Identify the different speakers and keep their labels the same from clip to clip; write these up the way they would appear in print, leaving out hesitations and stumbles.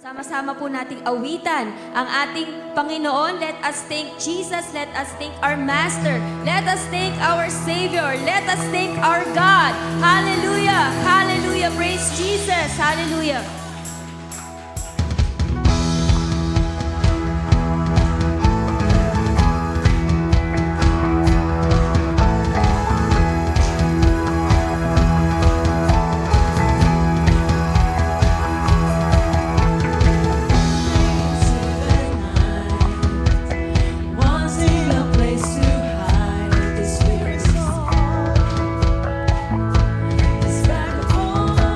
Speaker 1: Sama-sama po nating awitan ang ating Panginoon. Let us thank Jesus. Let us thank our Master. Let us thank our Savior. Let us thank our God. Hallelujah! Hallelujah! Praise Jesus! Hallelujah!
Speaker 2: Wanting a place to hide the spirit soul, this vagabonds.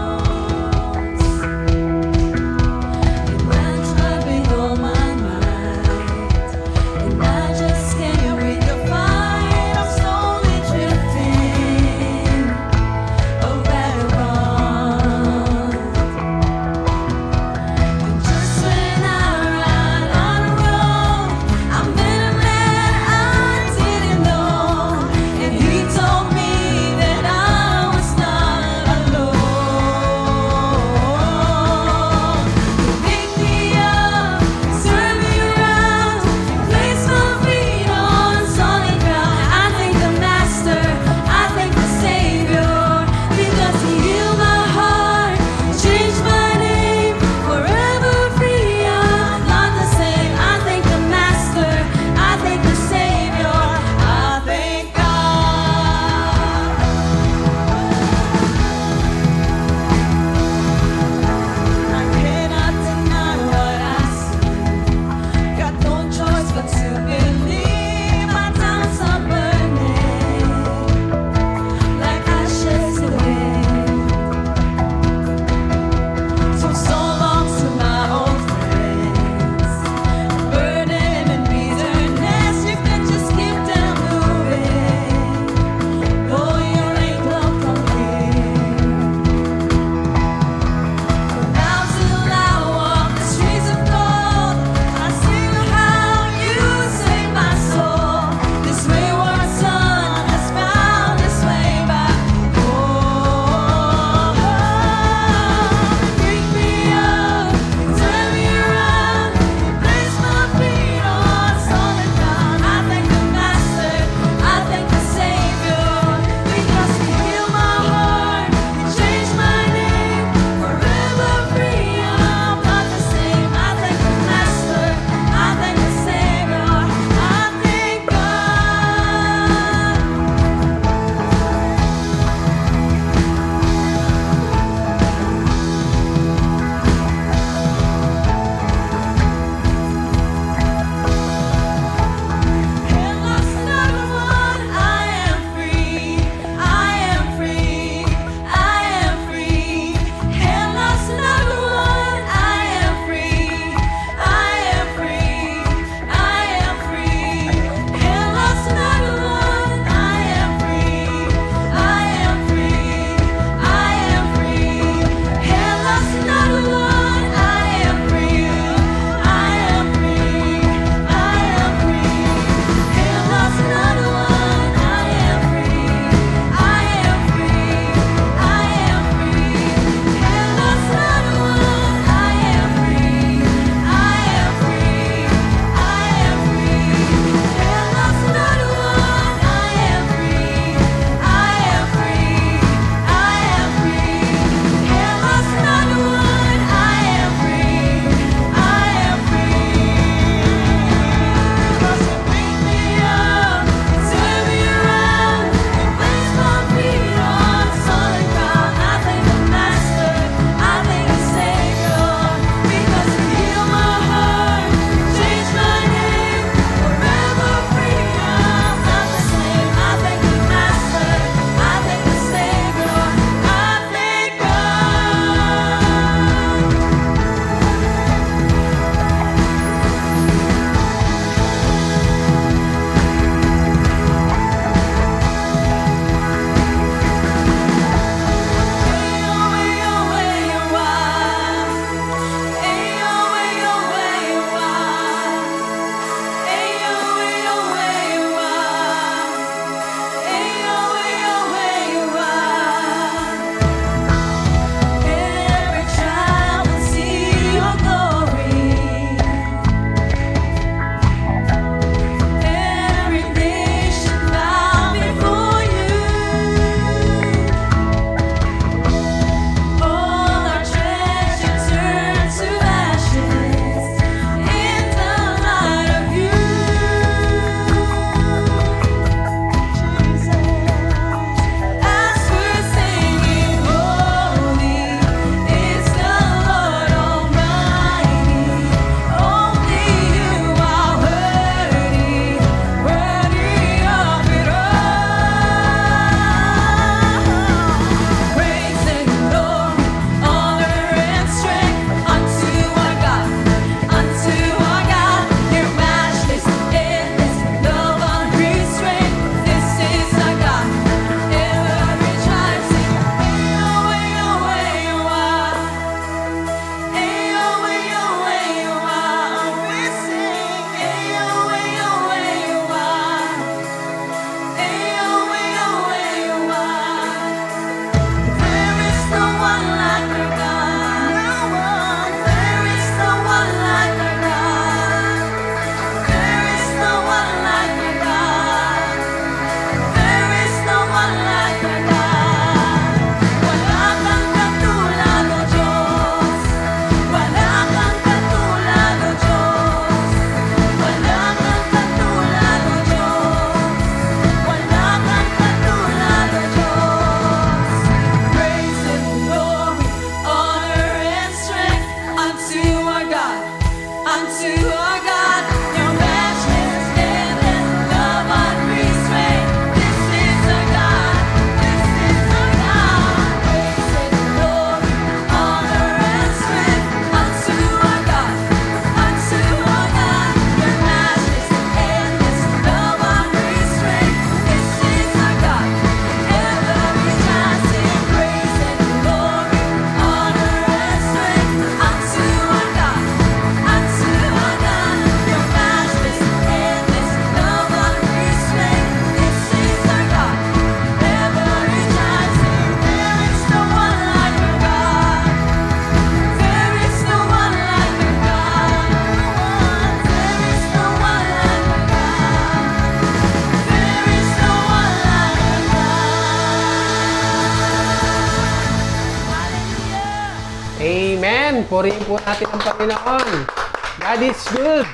Speaker 3: Amen! Purihin po natin ang Panginoon. God is good.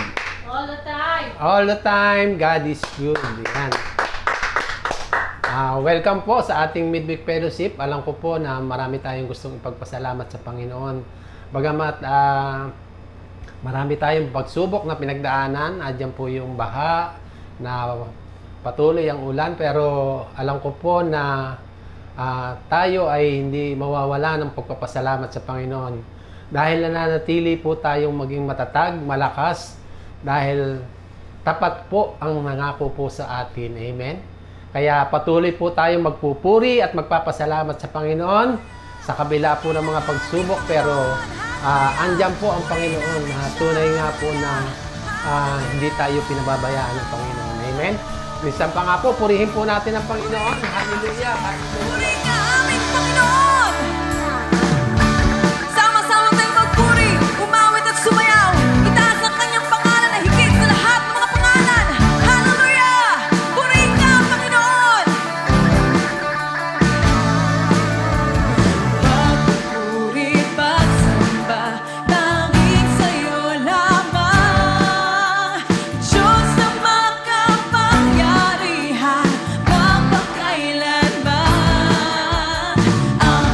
Speaker 1: All the time.
Speaker 3: All the time, God is good. Yan. Welcome po sa ating midweek fellowship. Alam ko po na marami tayong gustong ipagpasalamat sa Panginoon. Bagamat marami tayong pagsubok na pinagdaanan, adyan po yung baha, na patuloy ang ulan, pero alam ko po na tayo ay hindi mawawala ng pagpapasalamat sa Panginoon. Dahil nananatili po tayong maging matatag, malakas, dahil tapat po ang nangako po sa atin. Amen? Kaya patuloy po tayong magpupuri at magpapasalamat sa Panginoon sa kabila po ng mga pagsubok, pero andyan po ang Panginoon na tunay nga po na hindi tayo pinababayaan ng Panginoon. Amen? Minsan pa nga po, purihin po natin ang Panginoon. Hallelujah! Hallelujah!
Speaker 2: Puri ka aming Panginoon! Sama-sama tayong magpuri, umawit at sumayaw. Itaas ang kanyang pangalan na higit sa lahat ng mga pangalan. Hallelujah! Puri ka, Panginoon! Pagpuri, pagsamba, tanging sa'yo lamang. Diyos na makapangyarihan, mapakailanman. Ang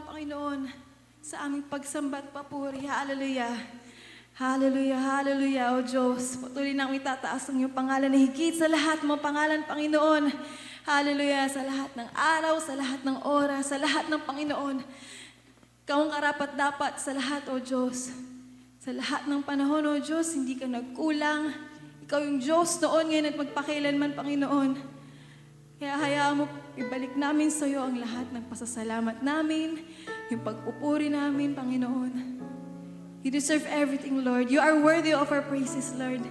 Speaker 2: lang, Panginoon, sa aming pagsamba at papuri. Hallelujah. Hallelujah, hallelujah, O Diyos. Patuloy nang itataas ang iyong pangalan na higit sa lahat mo pangalan, Panginoon. Hallelujah, sa lahat ng araw, sa lahat ng oras, sa lahat ng Panginoon. Ikaw ang karapat-dapat sa lahat, O Diyos. Sa lahat ng panahon, O Diyos, hindi ka nagkulang. Ikaw yung Diyos noon, ngayon at magpakailanman, Panginoon. Kaya hayaan mo, ibalik namin sa iyo ang lahat ng pasasalamat namin, yung pagpupuri namin, Panginoon. You deserve everything, Lord. You are worthy of our praises, Lord.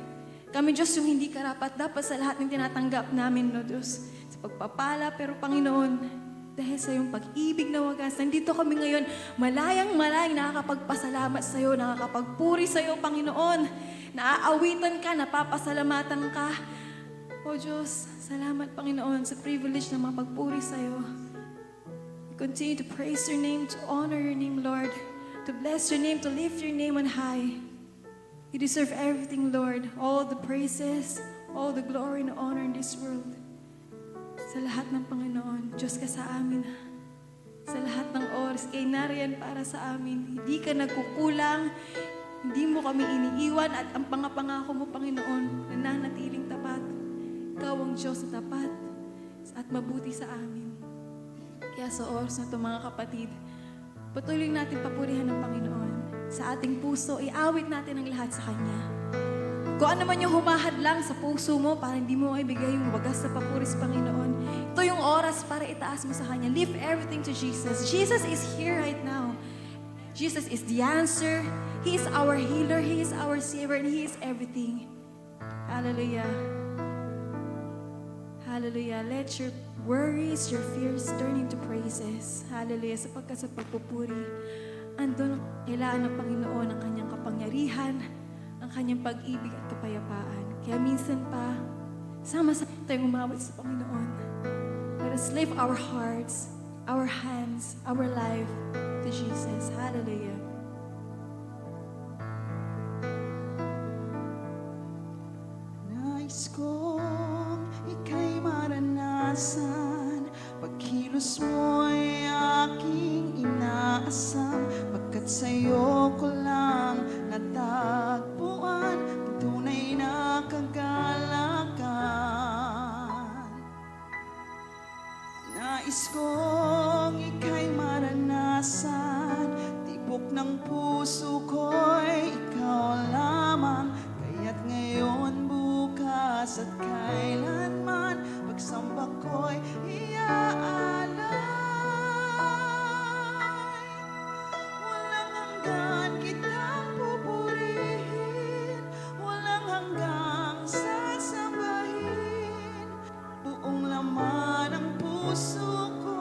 Speaker 2: Kami, Diyos, yung hindi karapat-dapat sa lahat ng tinatanggap namin, no, Diyos. Sa pagpapala, pero Panginoon, dahil sa iyong pag-ibig na wagas, nandito kami ngayon, malayang-malayang nakakapagpasalamat sa iyo, nakakapagpuri sa iyo, Panginoon. Naaawitan ka, napapasalamatan ka. O Diyos, salamat, Panginoon, sa privilege na mapagpuri sa iyo. We continue to praise your name, to honor your name, Lord. To bless your name, to lift your name on high. You deserve everything, Lord. All the praises, all the glory and honor in this world. Sa lahat ng Panginoon, Diyos ka sa amin. Sa lahat ng oras, kay nariyan para sa amin. Hindi ka nagkukulang, hindi mo kami iniiwan, at ang pangako mo, Panginoon, nananatiling tapat. Ikaw ang Diyos na tapat at mabuti sa amin. Kaya sa oras na ito, mga kapatid, patuloy natin papurihan ng Panginoon. Sa ating puso, iawit natin ang lahat sa Kanya. Kung ano man yung humahadlang sa puso mo para hindi mo ibigay yung wagas na papuri sa Panginoon, ito yung oras para itaas mo sa Kanya. Leave everything to Jesus. Jesus is here right now. Jesus is the answer. He is our healer. He is our savior. And He is everything. Hallelujah. Hallelujah. Let your worries, your fears turn into praises. Hallelujah. Sapagkat sa pagpupuri, andun kailangan ng Panginoon ang kanyang kapangyarihan, ang kanyang pag-ibig at kapayapaan. Kaya minsan pa, sama-sama tayong umawit sa Panginoon. Let us lift our hearts, our hands, our life to Jesus. Hallelujah.
Speaker 4: Nais kong ika'y maranasan, pagkilos mo'y aking inaasam, pagkat sa'yo ko lang natagpuan ang tunay na kagalakan. Nais kong ika'y maranasan, tibok ng puso ko'y ikaw lamang, kaya't ngayon, bukas at kailanman, pagsamba ko'y iaalay. Walang hanggan kitang pupurihin, walang hanggang sasambahin, buong laman ng puso ko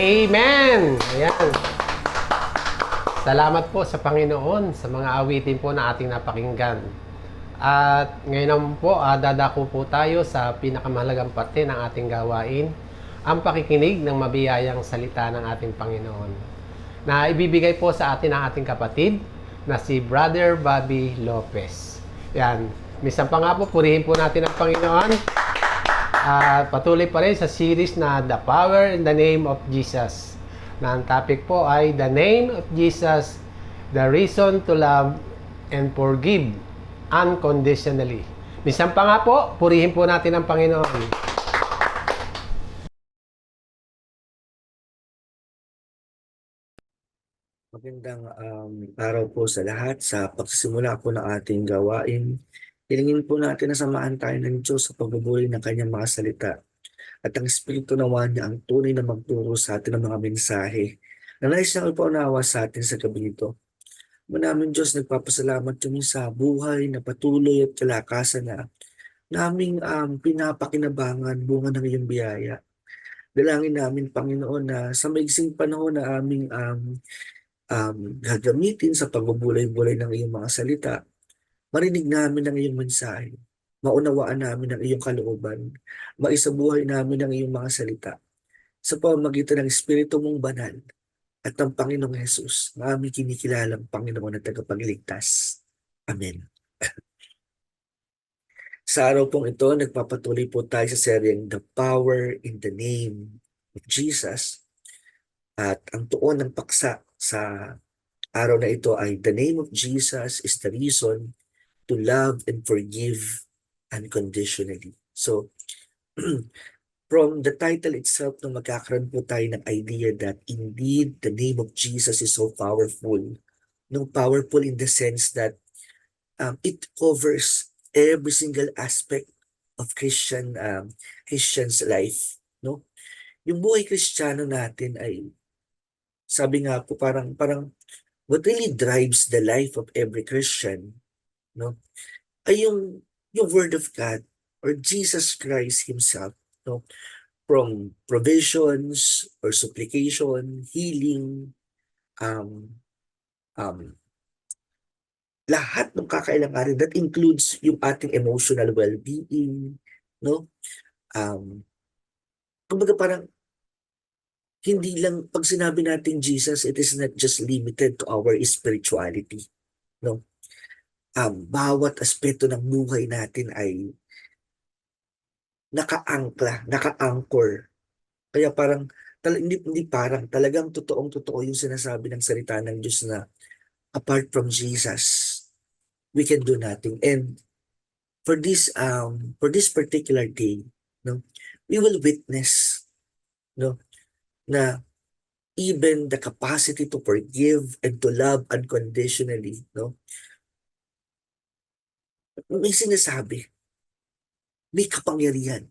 Speaker 3: Amen! Ayan. Salamat po sa Panginoon sa mga awitin po na ating napakinggan. At ngayon naman po, dadako po tayo sa pinakamahalagang parte ng ating gawain, ang pakikinig ng mabiyayang salita ng ating Panginoon, na ibibigay po sa atin ng ating kapatid na si Brother Bobby Lopez. Yan. Minsan pa nga po, purihin po natin ang Panginoon. At patuloy pa rin sa series na The Power in the Name of Jesus. Na ang topic po ay The Name of Jesus, the reason to love and forgive unconditionally. Minsan pa nga po, purihin po natin ang Panginoon.
Speaker 5: Magandang araw po sa lahat. Sa pagsisimula po ng ating gawain, hilingin po natin na samahan tayo ng Diyos sa pagbubuli ng kanyang mga salita. At ang Espiritu nawa niya ang tunay na magturo sa atin ng mga mensahe na nais na ipaunawa sa atin sa gabi ito. Manamin Diyos, nagpapasalamat kami sa buhay na patuloy at kalakasan na naming pinapakinabangan bunga ng iyong biyaya. Dalangin namin, Panginoon, na sa maigsing panahon na aming gagamitin sa pagbubulay-bulay ng iyong mga salita, marinig namin ang iyong mensahe, maunawaan namin ang iyong kalooban, maisabuhay namin ang iyong mga salita sa pamamagitan ng Espiritu mong banal at ng Panginoong Hesus na aming kinikilalang Panginoon at tagapagligtas. Amen. Sa araw pong ito, nagpapatuloy po tayo sa seryeng The Power in the Name of Jesus. At ang tuon ng paksa sa araw na ito ay The name of Jesus is the reason to love and forgive unconditionally. So, from the title itself, no, magkakaroon po tayo ng idea that indeed the name of Jesus is so powerful. No, powerful in the sense that it covers every single aspect of Christian's life. No, yung buhay Kristiyano natin ay, sabi nga po, parang what really drives the life of every Christian, no, ay yung Word of God or Jesus Christ Himself, no, from provisions or supplication, healing, lahat ng kakailanganin, that includes yung ating emotional well-being, no, kumbaga parang hindi lang, pag sinabi natin Jesus, it is not just limited to our spirituality. No? Bawat aspeto ng buhay natin ay naka-anchor. Kaya parang, hindi parang, talagang totoong-totoo yung sinasabi ng salita ng Diyos na apart from Jesus, we can do nothing. And for this particular day, no, we will witness, no, na even the capacity to forgive and to love unconditionally, no, may sinasabi, may kapangyarihan,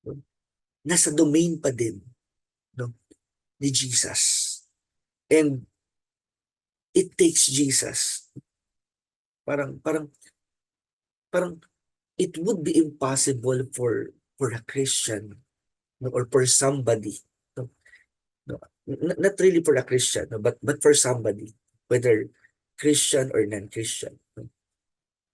Speaker 5: no, nasa domain pa din, no, ni Jesus. And it takes Jesus. Parang it would be impossible for a Christian, no, or for somebody, no, not really for a Christian, no, but for somebody, whether Christian or non-Christian, no?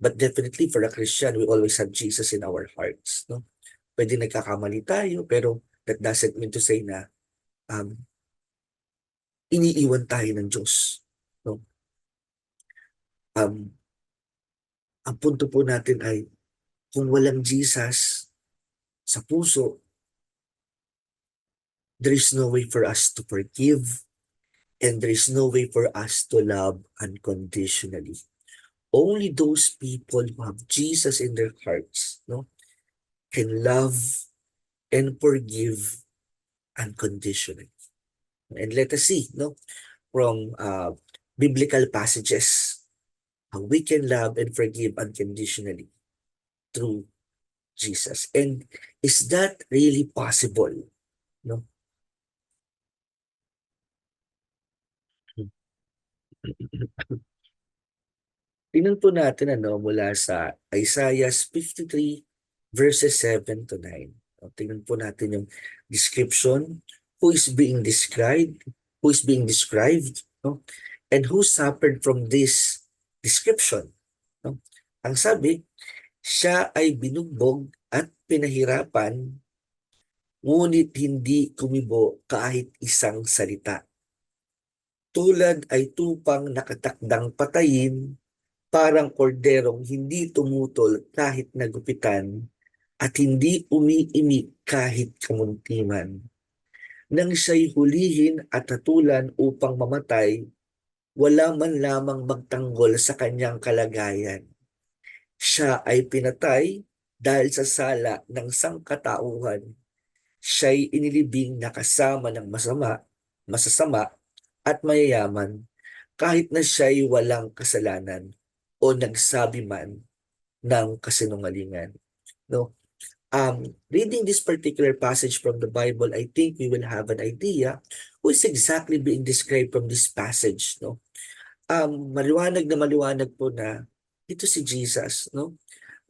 Speaker 5: But definitely for a Christian, we always have Jesus in our hearts, no? Pwede nagkakamali tayo, pero that doesn't mean to say na iniiwan tayo ng Diyos, no? Ang punto po natin ay, kung walang Jesus sa puso, there is no way for us to forgive, and there is no way for us to love unconditionally. Only those people who have Jesus in their hearts, no, can love and forgive unconditionally. And let us see, no, from biblical passages how we can love and forgive unconditionally through Jesus. And is that really possible? No? Tingnan po natin mula sa Isaiah 53 verses 7 to 9. Tingnan po natin yung description who is being described, no? And who suffered from this description, no? Ang sabi, siya ay binugbog at pinahirapan, ngunit hindi kumibo kahit isang salita. Tulad ay tupang nakatakdang patayin, parang korderong hindi tumutol kahit nagupitan, at hindi umiimik kahit kamuntiman. Nang siya'y hulihin at hatulan upang mamatay, wala man lamang magtanggol sa kanyang kalagayan. Siya ay pinatay dahil sa sala ng sangkatauhan. Siya'y inilibing na kasama ng masasama at mayayaman, kahit na siya'y walang kasalanan o nagsabi man ng kasinungalingan. No? Reading this particular passage from the Bible, I think we will have an idea who is exactly being described from this passage. No? Maliwanag na maliwanag po na ito si Jesus. No?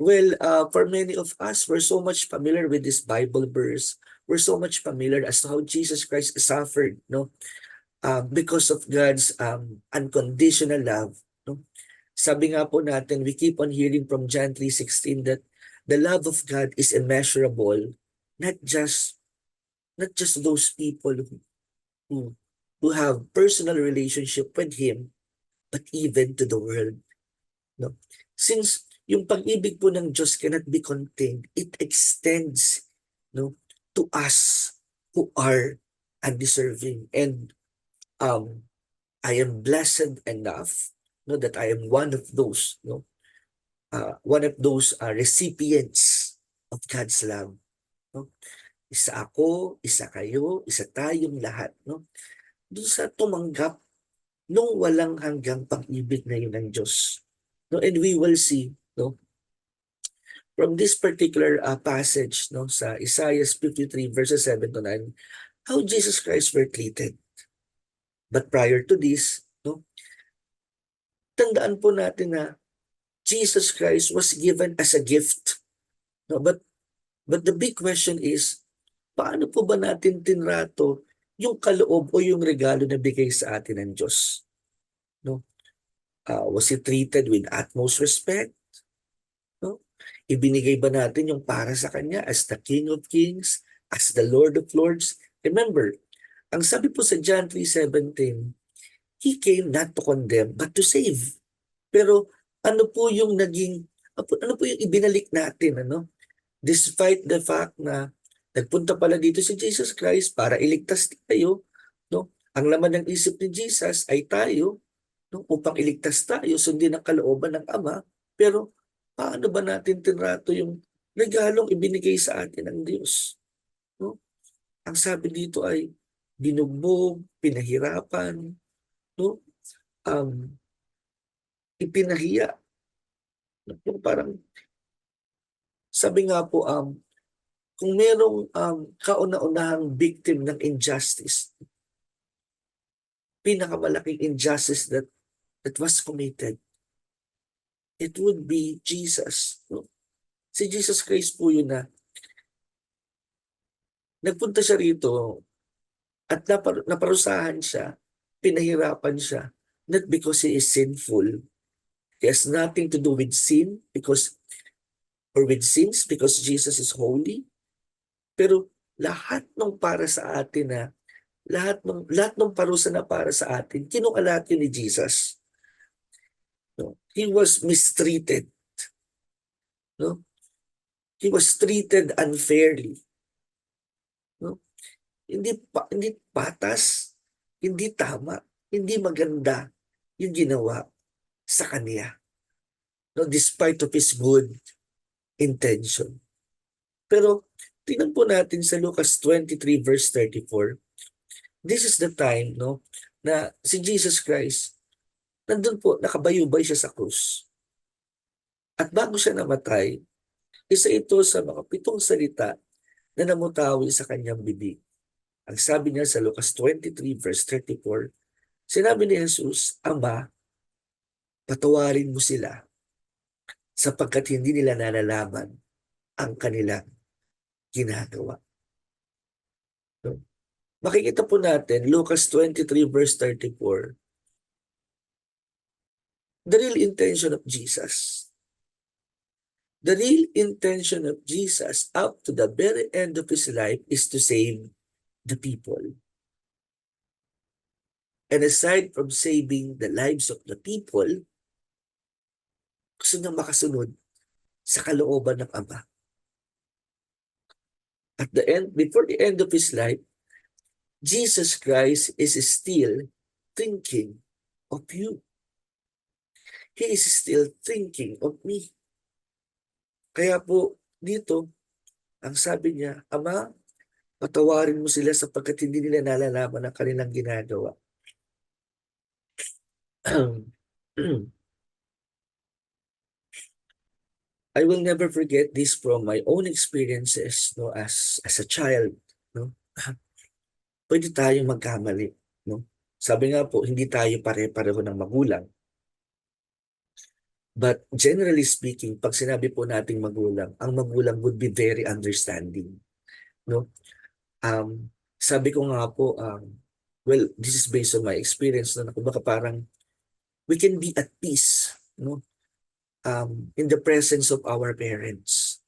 Speaker 5: Well, for many of us, we're so much familiar with this Bible verse. We're so much familiar as to how Jesus Christ suffered, no? Because of God's unconditional love. No? Sabi nga po natin, we keep on hearing from John 3:16 that the love of God is immeasurable, not just those people who have personal relationship with Him, but even to the world. No? Since yung pag-ibig po ng Diyos cannot be contained, it extends, no, to us who are undeserving. And I am blessed enough, no, that I am one of those, no, recipients of God's love. No? Isa ako, isa kayo, isa tayong lahat. No? Doon sa tumanggap nung walang hanggang pag-ibig na yun ng Diyos. No? And we will see, no, from this particular passage, no, sa Isaiah 53 verses 7 to 9, how Jesus Christ were treated. But prior to this, no, tandaan po natin na Jesus Christ was given as a gift. No, but the big question is, paano po ba natin tinrato yung kaloob o yung regalo na bigay sa atin ng Diyos? No? Was he treated with utmost respect? No? Ibinigay ba natin yung para sa kanya as the King of Kings, as the Lord of Lords? Remember, ang sabi po sa John 3:17, He came not to condemn, but to save. Pero ano po yung ibinalik natin, ano? Despite the fact na nagpunta pala dito si Jesus Christ para iligtas tayo, no? Ang laman ng isip ni Jesus ay tayo, no? Upang iligtas tayo, sundin ang kalooban ng Ama. Pero paano ba natin tinrato yung regalong ibinigay sa atin ng Diyos? No? Ang sabi dito ay binugbog, pinahirapan, no? Ipinahiya. Yung parang, sabi nga po, kung merong kauna-unahang victim ng injustice, pinakamalaking injustice that was committed, it would be Jesus. No? Si Jesus Christ po yun na nagpunta siya rito at naparusahan siya, pinahirapan siya, not because he is sinful. He has nothing to do with sin or with sins because Jesus is holy. Pero lahat ng para sa atin na lahat ng parusa na para sa atin, kinuha lahat yun ni Jesus. No? He was mistreated. No? He was treated unfairly. No? Hindi patas, hindi tama, hindi maganda yung ginawa sa kanya. No, despite of his good intention. Pero tingnan po natin sa Lucas 23 verse 34. This is the time, no, na si Jesus Christ nandun po, nakabayubay siya sa krus. At bago siya namatay, isa ito sa mga 7 salita na namutawi sa kanyang bibig. Ang sabi niya sa Lucas 23 verse 34, sinabi ni Jesus, Ama, patawarin mo sila sapagkat hindi nila nalalaman ang kanilang ginagawa. No? makikita po natin, Lucas 23 verse 34, the real intention of Jesus. The real intention of Jesus up to the very end of his life is to save the people. And aside from saving the lives of the people, gusto niya makasunod sa kalooban ng Ama. At the end, before the end of his life, Jesus Christ is still thinking of you. He is still thinking of me. Kaya po, dito, ang sabi niya, Ama, patawarin mo sila sapagkat hindi nila nalalaman ang kanilang ginagawa. I will never forget this from my own experiences, no, as a child, no. Pwede tayong magkamali, no. Sabi nga po, hindi tayo pare-pareho ng magulang. But generally speaking, pag sinabi po nating magulang, ang magulang would be very understanding, no. Sabi ko nga po, well, this is based on my experience, no, kumbaga parang we can be at peace, no, in the presence of our parents,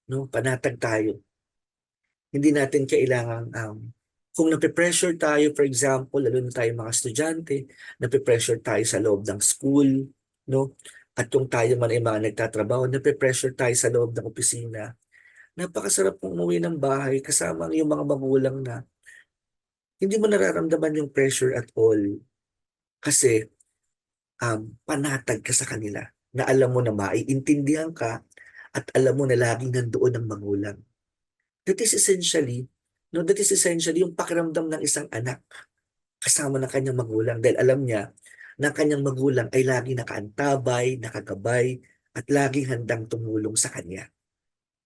Speaker 5: no, panatag tayo. Hindi natin kailangan, kung nape-pressure tayo, for example, lalo na tayo mga estudyante, nape-pressure tayo sa loob ng school, no, at kung tayo man ay mga nagtatrabaho, nape-pressure tayo sa loob ng opisina, napakasarap mong umuwi ng bahay kasama yung mga magulang na hindi mo nararamdaman yung pressure at all kasi panatag ka sa kanila na alam mo na maiintindihan ka at alam mo na laging nandoon ang magulang. That is essentially yung pakiramdam ng isang anak kasama ng kanyang magulang dahil alam niya na kanyang magulang ay laging nakaantabay, nakagabay, at laging handang tumulong sa kanya.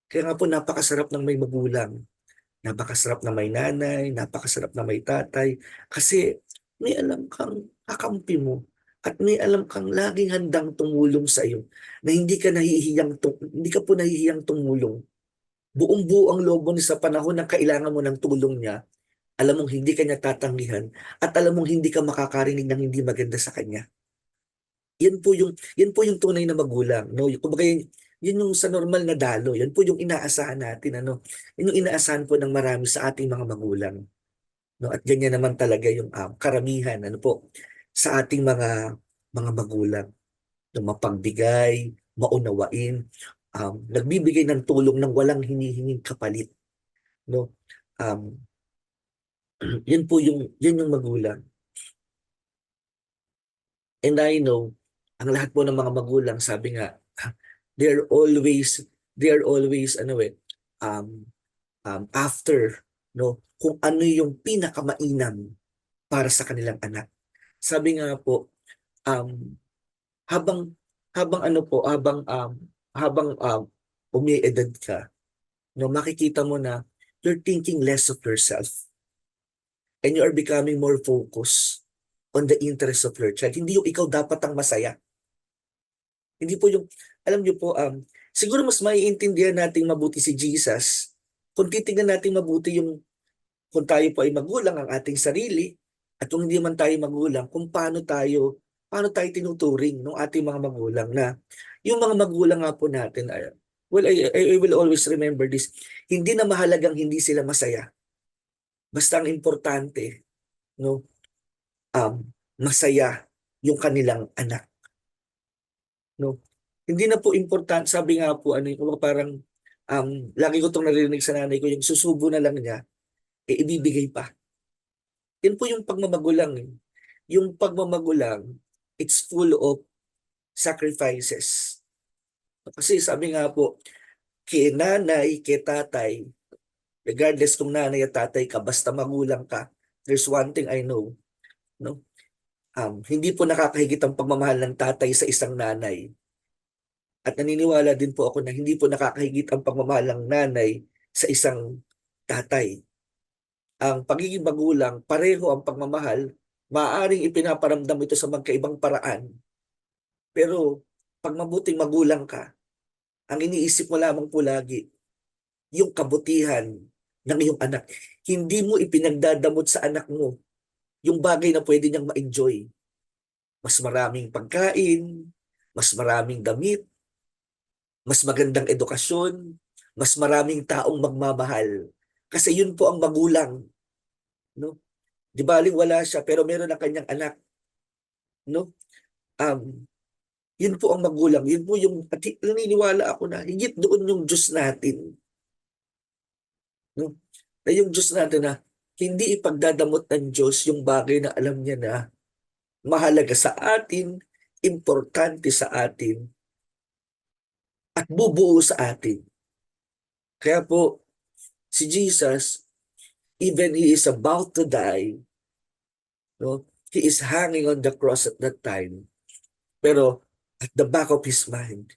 Speaker 5: Kaya nga po napakasarap ng may magulang, napakasarap na may nanay, napakasarap na may tatay, kasi may alam kang kakampi mo at may alam kang laging handang tumulong sa iyo na hindi ka po nahihiyang tumulong. Buong-buo ang loob mo sa panahon na kailangan mo ng tulong niya. Alam mong hindi ka niya tatanggihan at alam mong hindi ka makakarinig ng hindi maganda sa kanya. Yan po yung tunay na magulang, no? Kumbaga yun yung sa normal na dalo. Yan po yung inaasahan natin, ano? Yun yung inaasahan po ng marami sa ating mga magulang. No? At ganyan naman talaga yung karamihan, ano po, sa ating mga magulang. No? Mapagbigay, maunawain, nagbibigay ng tulong ng walang hinihinging kapalit. No? Yun yung magulang. And I know, ang lahat po ng mga magulang, sabi nga, they are always after, no, kung ano yung pinakamainam para sa kanilang anak. Sabi nga po, habang umiedad ka, no, makikita mo na you're thinking less of yourself and you are becoming more focused on the interest of your child. Hindi yung ikaw dapat ang masaya. Hindi po yung, alam niyo po, siguro mas maiintindihan nating mabuti si Jesus kung titingnan natin mabuti yung, kung tayo po ay magulang, ang ating sarili, at kung hindi man tayo magulang, kung paano tayo tinuturing ng ating mga magulang na, yung mga magulang nga po natin, well, I will always remember this, hindi na mahalagang hindi sila masaya. Basta ang importante, no, masaya yung kanilang anak. No? Hindi na po importante, sabi nga po, parang, lagi ko itong narinig sa nanay ko, yung susubo na lang niya, ibibigay pa. Yan po yung pagmamagulang. Yung pagmamagulang, it's full of sacrifices. Kasi sabi nga po, kay nanay, kay tatay, regardless kung nanay at tatay ka, basta magulang ka, there's one thing I know, no? Hindi po nakakahigit ang pagmamahal ng tatay sa isang nanay. At naniniwala din po ako na hindi po nakakahigit ang pagmamahal ng nanay sa isang tatay. Ang pagiging magulang, pareho ang pagmamahal, maaaring ipinaparamdam ito sa magkaibang paraan. Pero pag mabuting magulang ka, ang iniisip mo lamang po lagi, yung kabutihan ng iyong anak. Hindi mo ipinagdadamot sa anak mo yung bagay na pwede niyang ma-enjoy. Mas maraming pagkain, mas maraming damit, mas magandang edukasyon, mas maraming taong magmamahal. Kasi yun po ang magulang, no? Di baling wala siya pero meron na kanyang anak, no? Yun po ang magulang. Yun po yung at naniniwala ako na higit doon yung Diyos natin, no? Na yung Diyos natin na hindi ipagdadamot ng Diyos yung bagay na alam niya na mahalaga sa atin, importante sa atin, at bubuo sa atin. Kaya po, si Jesus, even He is about to die, no? He is hanging on the cross at that time. Pero at the back of His mind,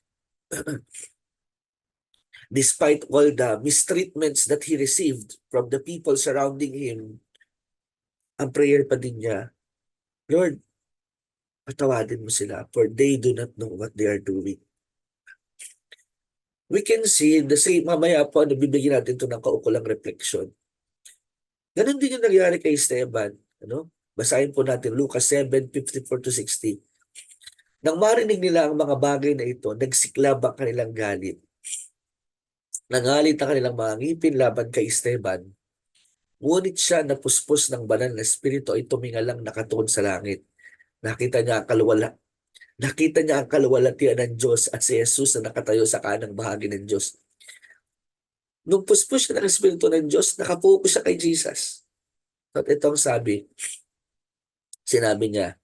Speaker 5: despite all the mistreatments that He received from the people surrounding Him, ang prayer pa din niya, Lord, patawadin mo sila, for they do not know what they are doing. We can see the same, mamaya po, bibigyan natin ito ng kaukulang reflection. Ganon din yung nangyari kay Esteban. Ano? Basahin po natin Lucas 7:54-60. Nang marinig nila ang mga bagay na ito, nagsiklab ang kanilang galit. Nangalit ang kanilang mga ngipin laban kay Esteban. Ngunit siya na puspos ng banal na espiritu ay tumingalang nakatuon sa langit. Nakita niya ang kaluwalhatian ng Diyos at si Jesus na nakatayo sa kanang bahagi ng Diyos. Nung puspos siya ng espiritu ng Diyos, nakapokus siya kay Jesus. At ito ang sinabi niya,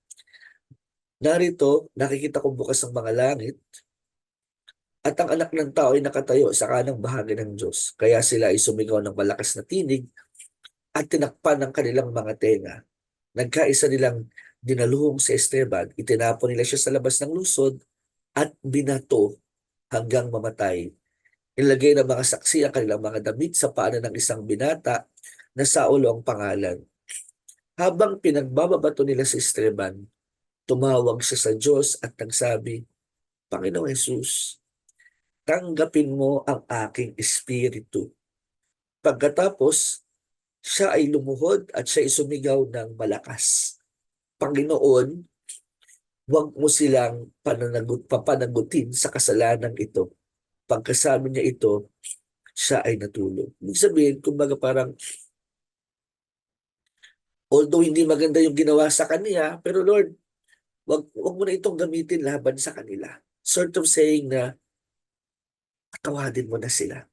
Speaker 5: narito, nakikita ko bukas ang mga langit at ang anak ng tao ay nakatayo sa kanang bahagi ng Diyos. Kaya sila ay sumigaw ng malakas na tinig at tinakpan ng kanilang mga tenga. Nagkaisa nilang dinaluhong si Esteban, itinapon nila siya sa labas ng lusod at binato hanggang mamatay. Nilagay ng mga saksi ang kanilang mga damit sa paanan ng isang binata na Saulo ang pangalan. Habang pinagbababato nila si Esteban, tumawag siya sa Diyos at nagsabi, Panginoong Jesus, tanggapin mo ang aking espiritu. Pagkatapos, siya ay lumuhod at siya ay sumigaw ng malakas. Panginoon, huwag mo silang papanagutin sa kasalanan ito. Pagkasabi niya ito, siya ay natulog. Ibig sabihin, kumbaga parang, although hindi maganda yung ginawa sa kanya, pero Lord, wag mo na itong gamitin laban sa kanila. Sort of saying na, patawadin mo na sila.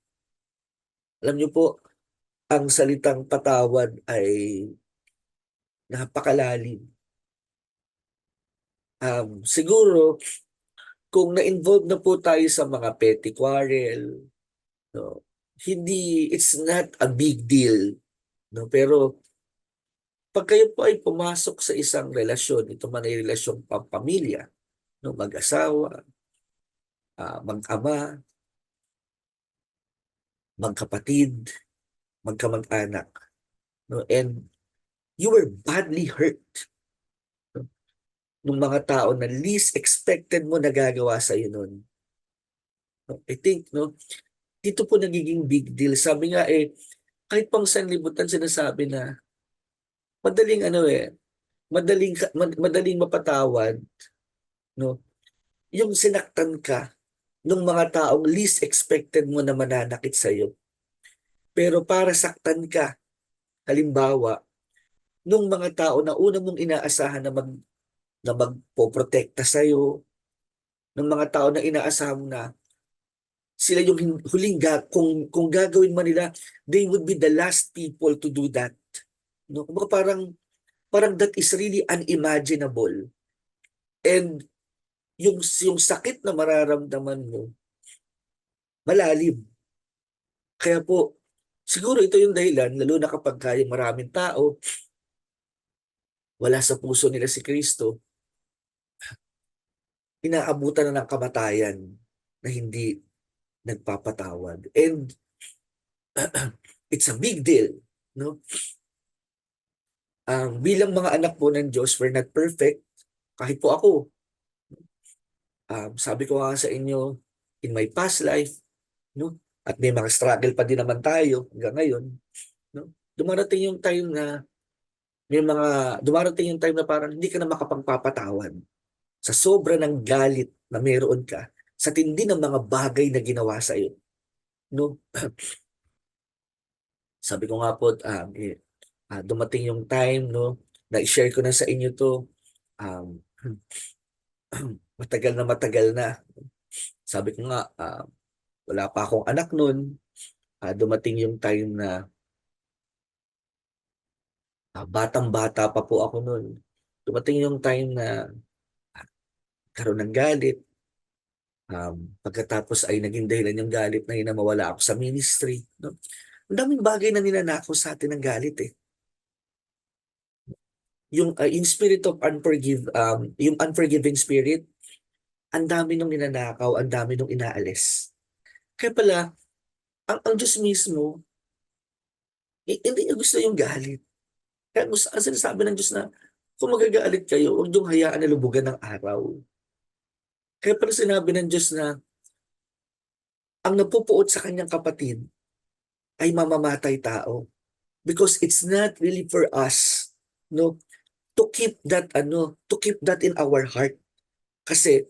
Speaker 5: Alam niyo po, ang salitang patawad ay napakalalim. Siguro, kung na-involve na po tayo sa mga petty quarrel, no, it's not a big deal. No? Pero, pag kayo po ay pumasok sa isang relasyon, ito man ay relasyong pampamilya, no, mag-asawa, mag-ama, magkapatid, magkamag-anak, no, and you were badly hurt, no, ng mga tao na least expected mo nagagawa sa iyo nun. No, I think, no, dito po nagiging big deal. Sabi nga kahit pang sanlibutan sinasabi na madaling mapatawad, no, yung sinaktan ka ng mga taong least expected mo na mananakit sa iyo. Pero para saktan ka, halimbawa, nung mga tao na una mong inaasahan na magpoprotekta sa iyo, ng mga tao na inaasahan mo na sila yung huling kung gagawin man nila, they would be the last people to do that. No? Parang that is really unimaginable. And yung sakit na mararamdaman mo, malalim. Kaya po, siguro ito yung dahilan, lalo na kapag kaya maraming tao, wala sa puso nila si Kristo, inaabutan na ng kamatayan na hindi nagpapatawad. And it's a big deal. No? Bilang mga anak po ng Diyos, we're not perfect. Kahit po ako. Sabi ko nga sa inyo, in my past life, no, at may mga struggle pa din naman tayo hanggang ngayon, no? Dumarating yung time na dumarating yung time na parang hindi ka na makapagpapatawad sa sobra ng galit na meron ka sa tindi ng mga bagay na ginawa sa iyo, no? Sabi ko nga po, dumating yung time, no, na i-share ko na sa inyo to, um, matagal na. Sabi ko nga, wala pa akong anak nun. Dumating yung time na batang-bata pa po ako nun. Dumating yung time na karoon ng galit. Pagkatapos ay naging dahilan yung galit na yun na mawala ako sa ministry. No? Ang daming bagay na ninanakaw sa atin ng galit eh. Yung spirit of yung unforgiving spirit, ang dami nung ninanakaw, ang dami nung inaalis. Kaya pala, ang Diyos mismo, hindi niya gusto yung galit. Kaya ang sinasabi ng Diyos na, kung magagalit kayo, huwag niyong hayaan na lubugan ng araw. Kaya pala sinabi ng Diyos na, ang napupuot sa kanyang kapatid ay mamamatay tao. Because it's not really for us, no, to keep that in our heart. Kasi,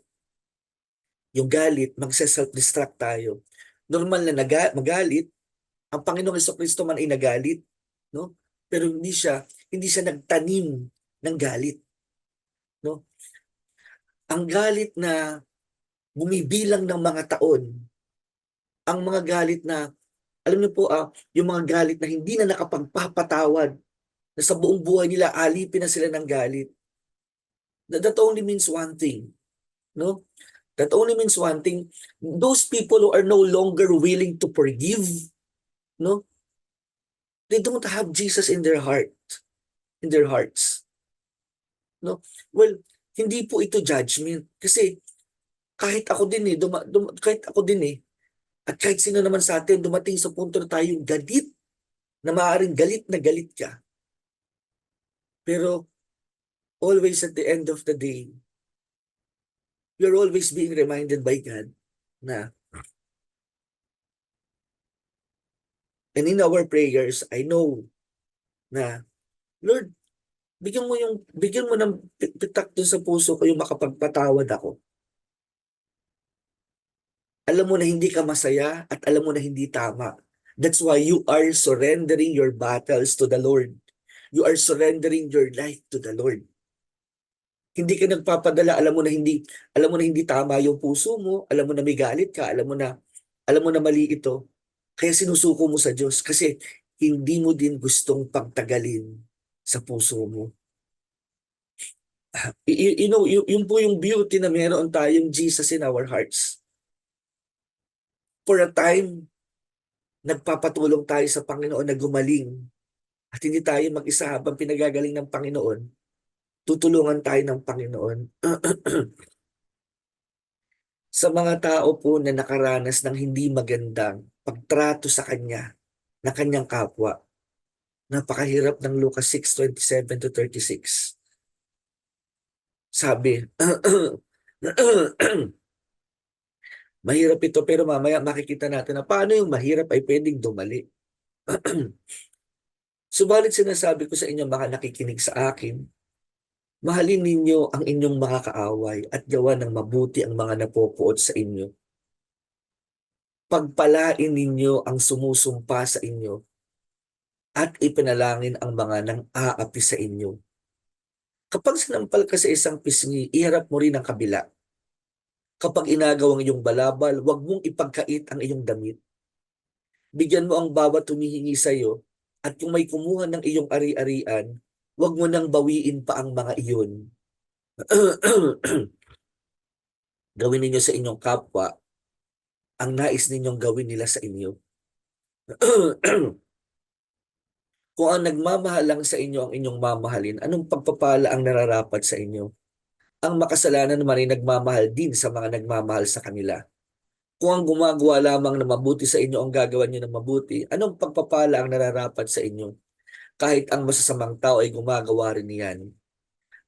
Speaker 5: yung galit, magse-self-destruct tayo. Normal na magalit, ang Panginoong Jesucristo man ay nagalit, no? Pero hindi siya nagtanim ng galit, no? Ang galit na bumibilang ng mga taon, ang mga galit na, alam niyo po, yung mga galit na hindi na nakapagpapatawad, na sa buong buhay nila alipin na sila ng galit. That only means one thing, no? That only means one thing. Those people who are no longer willing to forgive, no? They don't have Jesus in their hearts. No? Well, hindi po ito judgment. Kasi kahit ako din at kahit sino naman sa atin, dumating sa punto na tayong galit, na maaaring galit na galit ka. Pero always at the end of the day, you're always being reminded by God na, and in our prayers, I know na, Lord, bigyan mo ng pitak dun sa puso ko yung makapagpatawad ako. Alam mo na hindi ka masaya at alam mo na hindi tama. That's why you are surrendering your battles to the Lord. You are surrendering your life to the Lord. Hindi ka nagpapadala, alam mo na hindi tama yung puso mo, alam mo na may galit ka, alam mo na mali ito. Kaya sinusuko mo sa Diyos kasi hindi mo din gustong pagtagalin sa puso mo. You know, yun po yung beauty na meron tayong Jesus in our hearts. For a time, nagpapatulong tayo sa Panginoon na gumaling at hindi tayo mag-isa habang pinagagaling ng Panginoon. Tutulungan tayo ng Panginoon. Sa mga tao po na nakaranas ng hindi magandang pagtrato sa Kanya, na Kanyang kapwa, napakahirap ng Lucas 6:27-36. Sabi, mahirap ito pero mamaya makikita natin na paano yung mahirap ay pwedeng dumali. Subalit sinasabi ko sa inyo mga nakikinig sa akin, mahalin ninyo ang inyong mga kaaway at gawa ng mabuti ang mga napopuot sa inyo. Pagpalain ninyo ang sumusumpa sa inyo at ipinalangin ang mga nang-aapi sa inyo. Kapag sinampal ka sa isang pisngi, iharap mo rin ang kabila. Kapag inagaw ang iyong balabal, huwag mong ipagkait ang iyong damit. Bigyan mo ang bawat humihingi sa iyo, at kung may kumuha ng iyong ari-arian, huwag mo nang bawiin pa ang mga iyon. Gawin ninyo sa inyong kapwa ang nais ninyong gawin nila sa inyo. Kung ang nagmamahal lang sa inyo ang inyong mamahalin, anong pagpapala ang nararapat sa inyo? Ang makasalanan naman ay nagmamahal din sa mga nagmamahal sa kanila. Kung ang gumagawa lamang na mabuti sa inyo ang gagawa niyo ng mabuti, anong pagpapala ang nararapat sa inyo? Kahit ang masasamang tao ay gumagawa rin niyan.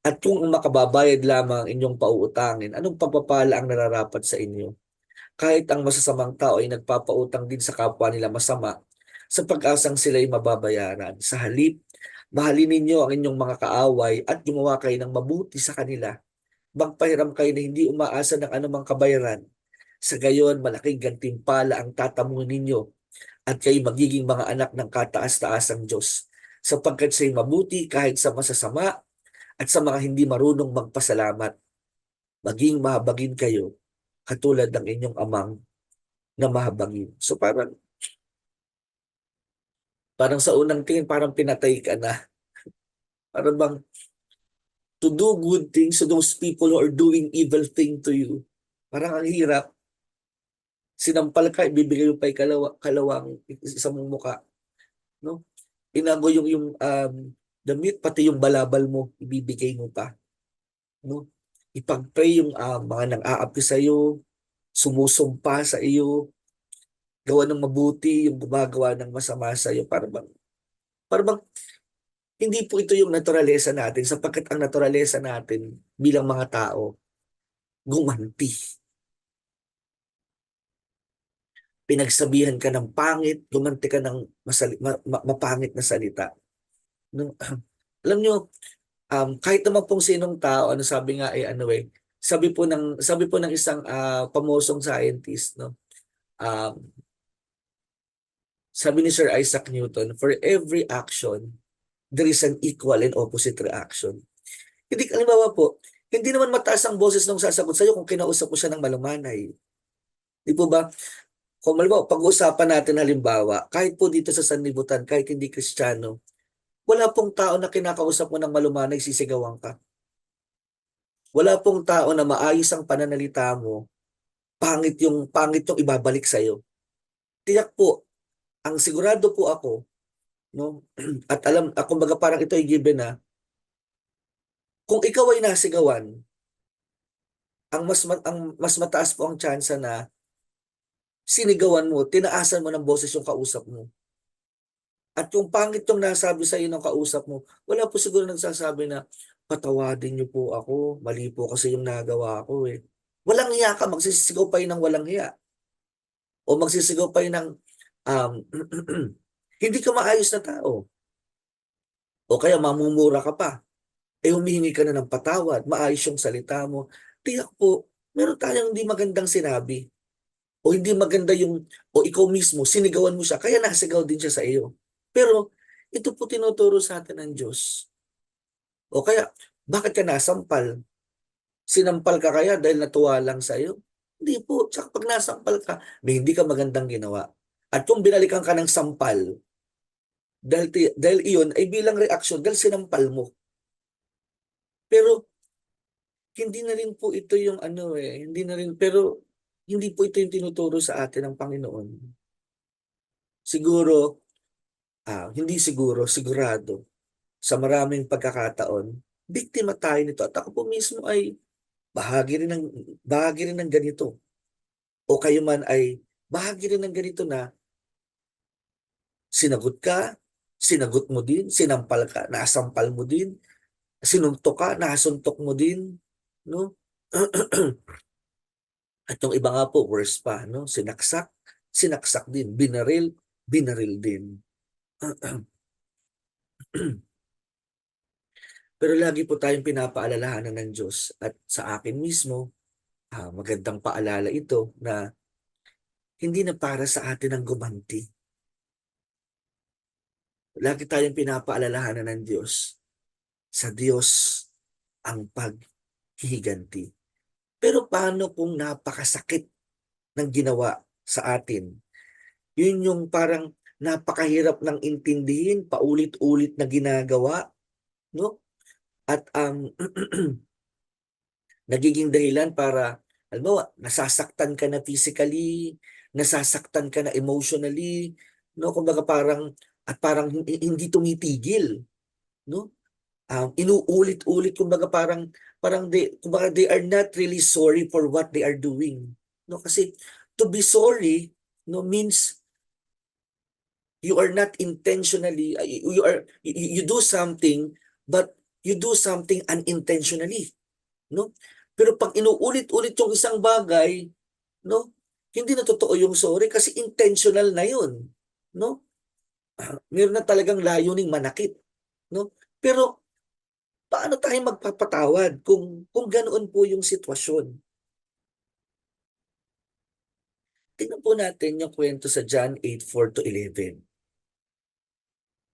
Speaker 5: At kung ang makababayad lamang ang inyong pauutangin, anong pagpapala ang nararapat sa inyo? kahit ang masasamang tao ay nagpapautang din sa kapwa nila masama, sa pag-asang sila'y mababayaran. Sa halip, mahalin ninyo ang inyong mga kaaway at gumawa kayo ng mabuti sa kanila. Magpahiram kayo na hindi umaasa ng anumang kabayaran. Sa gayon, malaking gantimpala ang tatamuhin ninyo at kayo magiging mga anak ng kataas-taasang Diyos, sapagkat siya'y mabuti kahit sa masasama at sa mga hindi marunong magpasalamat. Maging mahabagin kayo katulad ng inyong amang na mahabagin. So parang sa unang tingin, parang pinatay ka na. Parang bang to do good things to those people who are doing evil thing to you. Parang ang hirap. Sinampal ka, ibibigay mo pa yung kalawang sa mong muka. No? Inago yung damit, pati yung balabal mo, ibibigay mo pa. No? Ipag-pray yung mga nang-aapi sa iyo, sumusumpa sa iyo, gawa ng mabuti, yung gumagawa ng masama sa iyo. Para bang hindi po ito yung naturalesa natin, sapagkat ang naturalesa natin bilang mga tao, gumanti. Pinagsabihan ka ng pangit, gumanti ka ng mapangit na salita. No? Alam nyo, kahit naman pong sinong tao, ano sabi nga sabi po ng isang pamosong scientist, no? Sabi ni Sir Isaac Newton, for every action, there is an equal and opposite reaction. Hindi, halimbawa po, hindi naman mataas ang boses nung sasagot sa'yo kung kinausap mo siya ng malumanay. Di po ba? Kung halimbawa, pag-uusapan natin halimbawa, kahit po dito sa sanlibutan, kahit hindi Kristiyano, wala pong tao na kinakausap mo ng malumanay, sisigawan ka. Wala pong tao na maayos ang pananalita mo, pangit yung ibabalik sa'yo. Tiyak po, ang sigurado po ako, no? At kumbaga parang ito ay given na, kung ikaw ay nasigawan, ang mas mataas po ang tsansa na sinigawan mo, tinaasan mo ng boses yung kausap mo. At yung pangit yung nasabi sa iyo ng kausap mo, wala po siguro nagsasabi na, patawadin niyo po ako, mali po kasi yung nagawa ko eh. Walang hiya ka, magsisigaw pa yun ng walang hiya. O magsisigaw pa yun ng hindi ka maayos na tao. O kaya mamumura ka pa. Humihingi ka na ng patawad, maayos yung salita mo. Tiyak po, meron tayong hindi magandang sinabi. O hindi maganda o ikaw mismo, sinigawan mo siya, kaya nasigaw din siya sa iyo. Pero, ito po tinuturo sa atin ng Diyos. O kaya, bakit ka nasampal? Sinampal ka kaya dahil natuwa lang sa iyo? Hindi po, tsaka pag nasampal ka, may hindi ka magandang ginawa. At kung binalikan ka ng sampal, dahil iyon ay bilang reaksyon, dahil sinampal mo. Pero, hindi na rin po ito yung hindi po ito yung tinuturo sa atin ng Panginoon. Sigurado, sa maraming pagkakataon, biktima tayo nito. At ako po mismo ay bahagi rin ng ganito. O kayo man ay bahagi rin ng ganito na sinagot ka, sinagot mo din, sinampal ka, nasampal mo din, sinuntok ka, nasuntok mo din, no? At yung iba nga po, worse pa, no? Sinaksak din, binaril din. Pero lagi po tayong pinapaalalahanan ng Diyos at sa akin mismo, magandang paalala ito na hindi na para sa atin ang gumanti. Lagi tayong pinapaalalahanan ng Diyos, sa Diyos ang paghihiganti. Pero paano kung napakasakit ng ginawa sa atin? Yun yung parang napakahirap ng intindihin, paulit-ulit na ginagawa, no? At nagiging dahilan para, halimbawa, nasasaktan ka na physically, nasasaktan ka na emotionally, no? Kumbaga parang hindi tumitigil, no? Inuulit-ulit, kumbaga kumbaga they are not really sorry for what they are doing. No, kasi to be sorry, no, means you are not intentionally, you do something, but you do something unintentionally, no? Pero pag inuulit-ulit yung isang bagay, no, hindi na totoo yung sorry kasi intentional na yun, no? Meron na talagang layuning manakit, no? Pero paano tayo magpapatawad kung ganoon po yung sitwasyon? Tingnan po natin yung kwento sa John 8:4-11.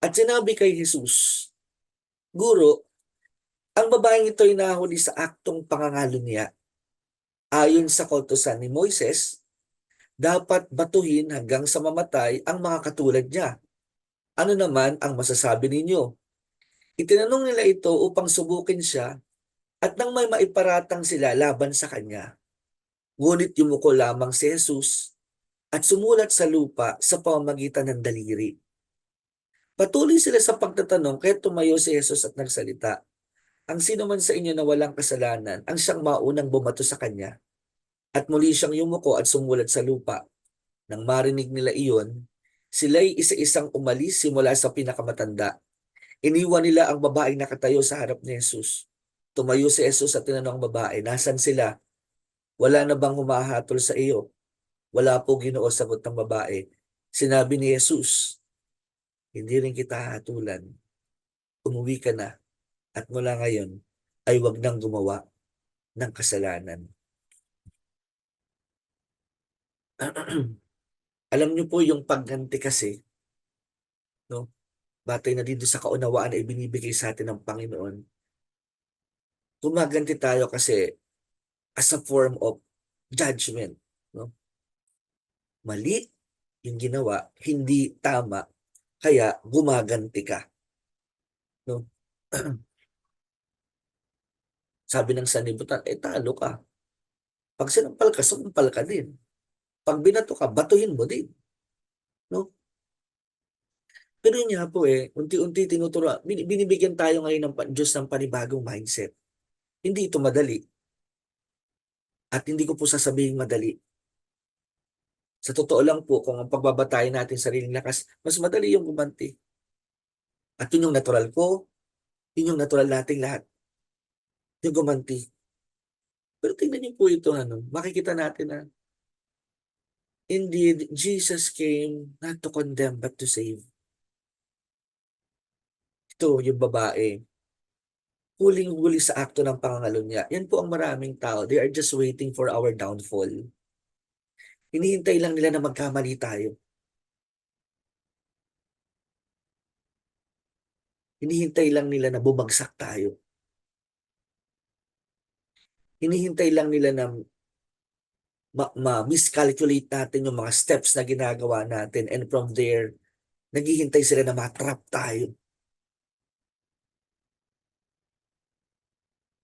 Speaker 5: At sinabi kay Jesus, Guro, ang babaeng ito ay nahuli sa aktong pangangalunya. Ayon sa kautusan ni Moises, dapat batuhin hanggang sa mamatay ang mga katulad niya. Ano naman ang masasabi ninyo? Itinanong nila ito upang subukin siya at nang may maiparatang sila laban sa kanya. Ngunit yumuko lamang si Jesus at sumulat sa lupa sa pamamagitan ng daliri. Patuloy sila sa pagtatanong kaya tumayo si Jesus at nagsalita. Ang sino man sa inyo na walang kasalanan ang siyang maunang bumato sa kanya. At muli siyang yumuko at sumulat sa lupa. Nang marinig nila iyon, sila'y isa-isang umalis simula sa pinakamatanda. Iniwan nila ang babaeng nakatayo sa harap ni Jesus. Tumayo si Jesus at tinanong ang babae, nasan sila? Wala na bang humahatol sa iyo? Wala po, Ginoo, sagot ng babae. Sinabi ni Jesus, hindi rin kita hahatulan. Umuwi ka na at mula ngayon ay wag nang gumawa ng kasalanan. Alam niyo po yung pagganti kasi, no? Batay na dito sa kaunawaan na ibinibigay sa atin ng Panginoon. Gumaganti tayo kasi as a form of judgment, no? Mali yung ginawa, hindi tama, kaya gumaganti ka, no? Sabi ng sanlibutan, talo ka. Pag sinampal ka din. Pag binato ka, batuhin mo din, no? Pero yun nga po unti-unti tinuturo, binibigyan tayo ngayon ng Diyos ng panibagong mindset. Hindi ito madali. At hindi ko po sasabihin madali. Sa totoo lang po, kung ang pagbabatayan natin sariling lakas, mas madali yung gumanti. At yun yung natural ko, yun yung natural nating lahat. Yung gumanti. Pero tingnan niyo po ito, makikita natin na indeed, Jesus came not to condemn but to save. Ito, yung babae, huling-huli sa akto ng pangangalunya. Yan po ang maraming tao. They are just waiting for our downfall. Hinihintay lang nila na magkamali tayo. Hinihintay lang nila na bumagsak tayo. Hinihintay lang nila na miscalculate natin yung mga steps na ginagawa natin, and from there, naghihintay sila na matrap tayo.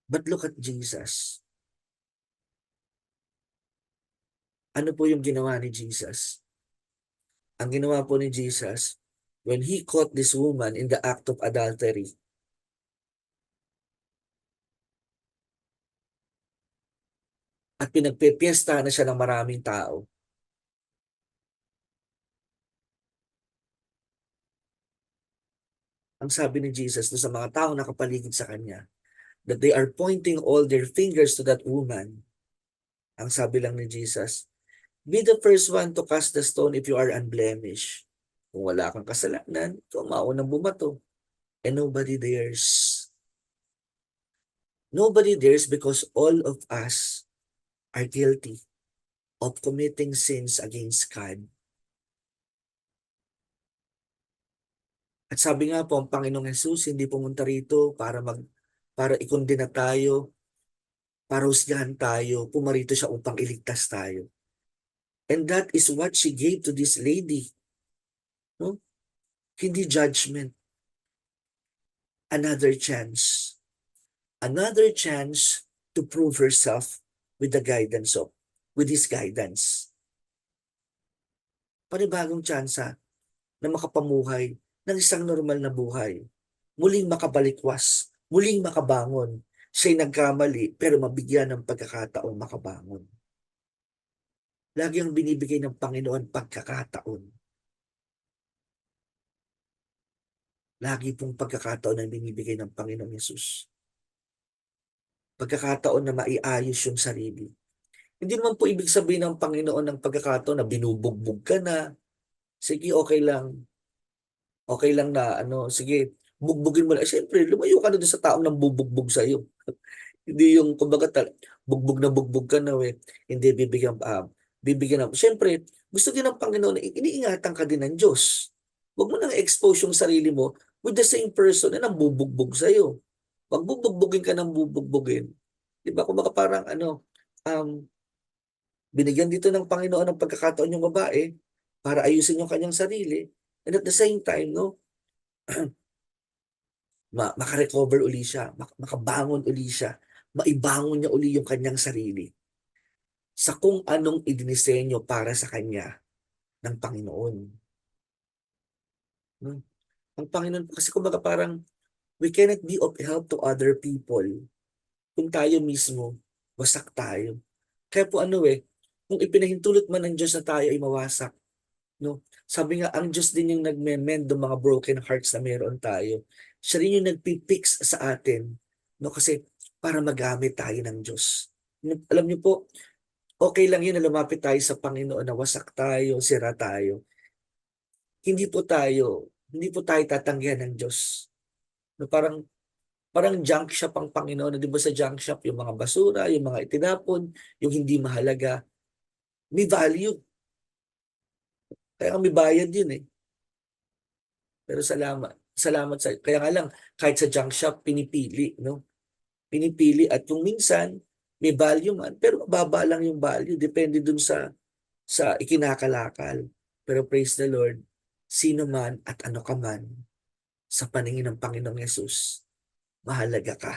Speaker 5: But look at Jesus. Ano po yung ginawa ni Jesus? Ang ginawa po ni Jesus, when He caught this woman in the act of adultery, at pinagpepiesta na siya ng maraming tao, ang sabi ni Jesus sa mga tao nakapaligid sa kanya, that they are pointing all their fingers to that woman. Ang sabi lang ni Jesus, be the first one to cast the stone if you are unblemished. Kung wala kang kasalanan, ikaw maunang bumato. And nobody dares. Nobody dares because all of us are guilty of committing sins against God. At sabi nga po, ang Panginoong Jesus hindi pumunta rito para ikondena tayo, para husgahan tayo, pumarito siya upang iligtas tayo. And that is what she gave to this lady. No? Hindi judgment. Another chance. Another chance to prove herself with His guidance. Panibagong tsansa na makapamuhay ng isang normal na buhay. Muling makabalikwas, muling makabangon. Siya'y nagkamali pero mabigyan ng pagkakataong makabangon. Lagi ang binibigay ng Panginoon pagkakataon. Lagi pong pagkakataon ang binibigay ng Panginoong Yesus. Pagkakataon na maiayos yung sarili. Hindi naman po ibig sabihin ng Panginoon ng pagkakataon na binubugbog ka na. Sige, okay lang. Okay lang na ano, sige, bugbugin mo lang. Siyempre, lumayo ka na doon sa taong nang bubugbog sa'yo. Hindi yung, kumbaga, bugbog na bugbog ka na, eh. Hindi, bibigyan ng, siyempre, gusto din ng Panginoon na iniingatan ka din ng Diyos. Huwag mo nang expose yung sarili mo with the same person na nambubugbog sa'yo. Huwag bubugbugin ka ng bubugbugin. Di ba? Kumbaga parang ano, binigyan dito ng Panginoon ng pagkakataon yung babae para ayusin yung kanyang sarili. And at the same time, no, makarecover uli siya, makabangon uli siya, maibangon niya uli yung kanyang sarili sa kung anong idinisenyo para sa kanya ng Panginoon. No? Ang Panginoon, kasi kumbaga parang we cannot be of help to other people kung tayo mismo wasak tayo. Kaya po ano kung ipinahintulot man ng Diyos na tayo ay mawasak, no? Sabi nga, ang Diyos din yung nagme-mend ng mga broken hearts na meron tayo. Siya rin yung nagpipix sa atin, no? Kasi para magamit tayo ng Diyos. Alam niyo po, okay lang yun na lumapit tayo sa Panginoon na wasak tayo, sira tayo. Hindi po tayo tatanggihan ng Diyos. No, parang junk shop ang Panginoon. Na, di ba sa junk shop, yung mga basura, yung mga itinapon, yung hindi mahalaga, may value. Kaya may bayad yun eh. Pero salamat sa, kaya nga lang, kahit sa junk shop, pinipili, no? Pinipili at kung minsan, may value man, pero mababa lang yung value. Depende dun sa ikinakalakal. Pero praise the Lord, sino man at ano ka man, sa paningin ng Panginoong Yesus, mahalaga ka.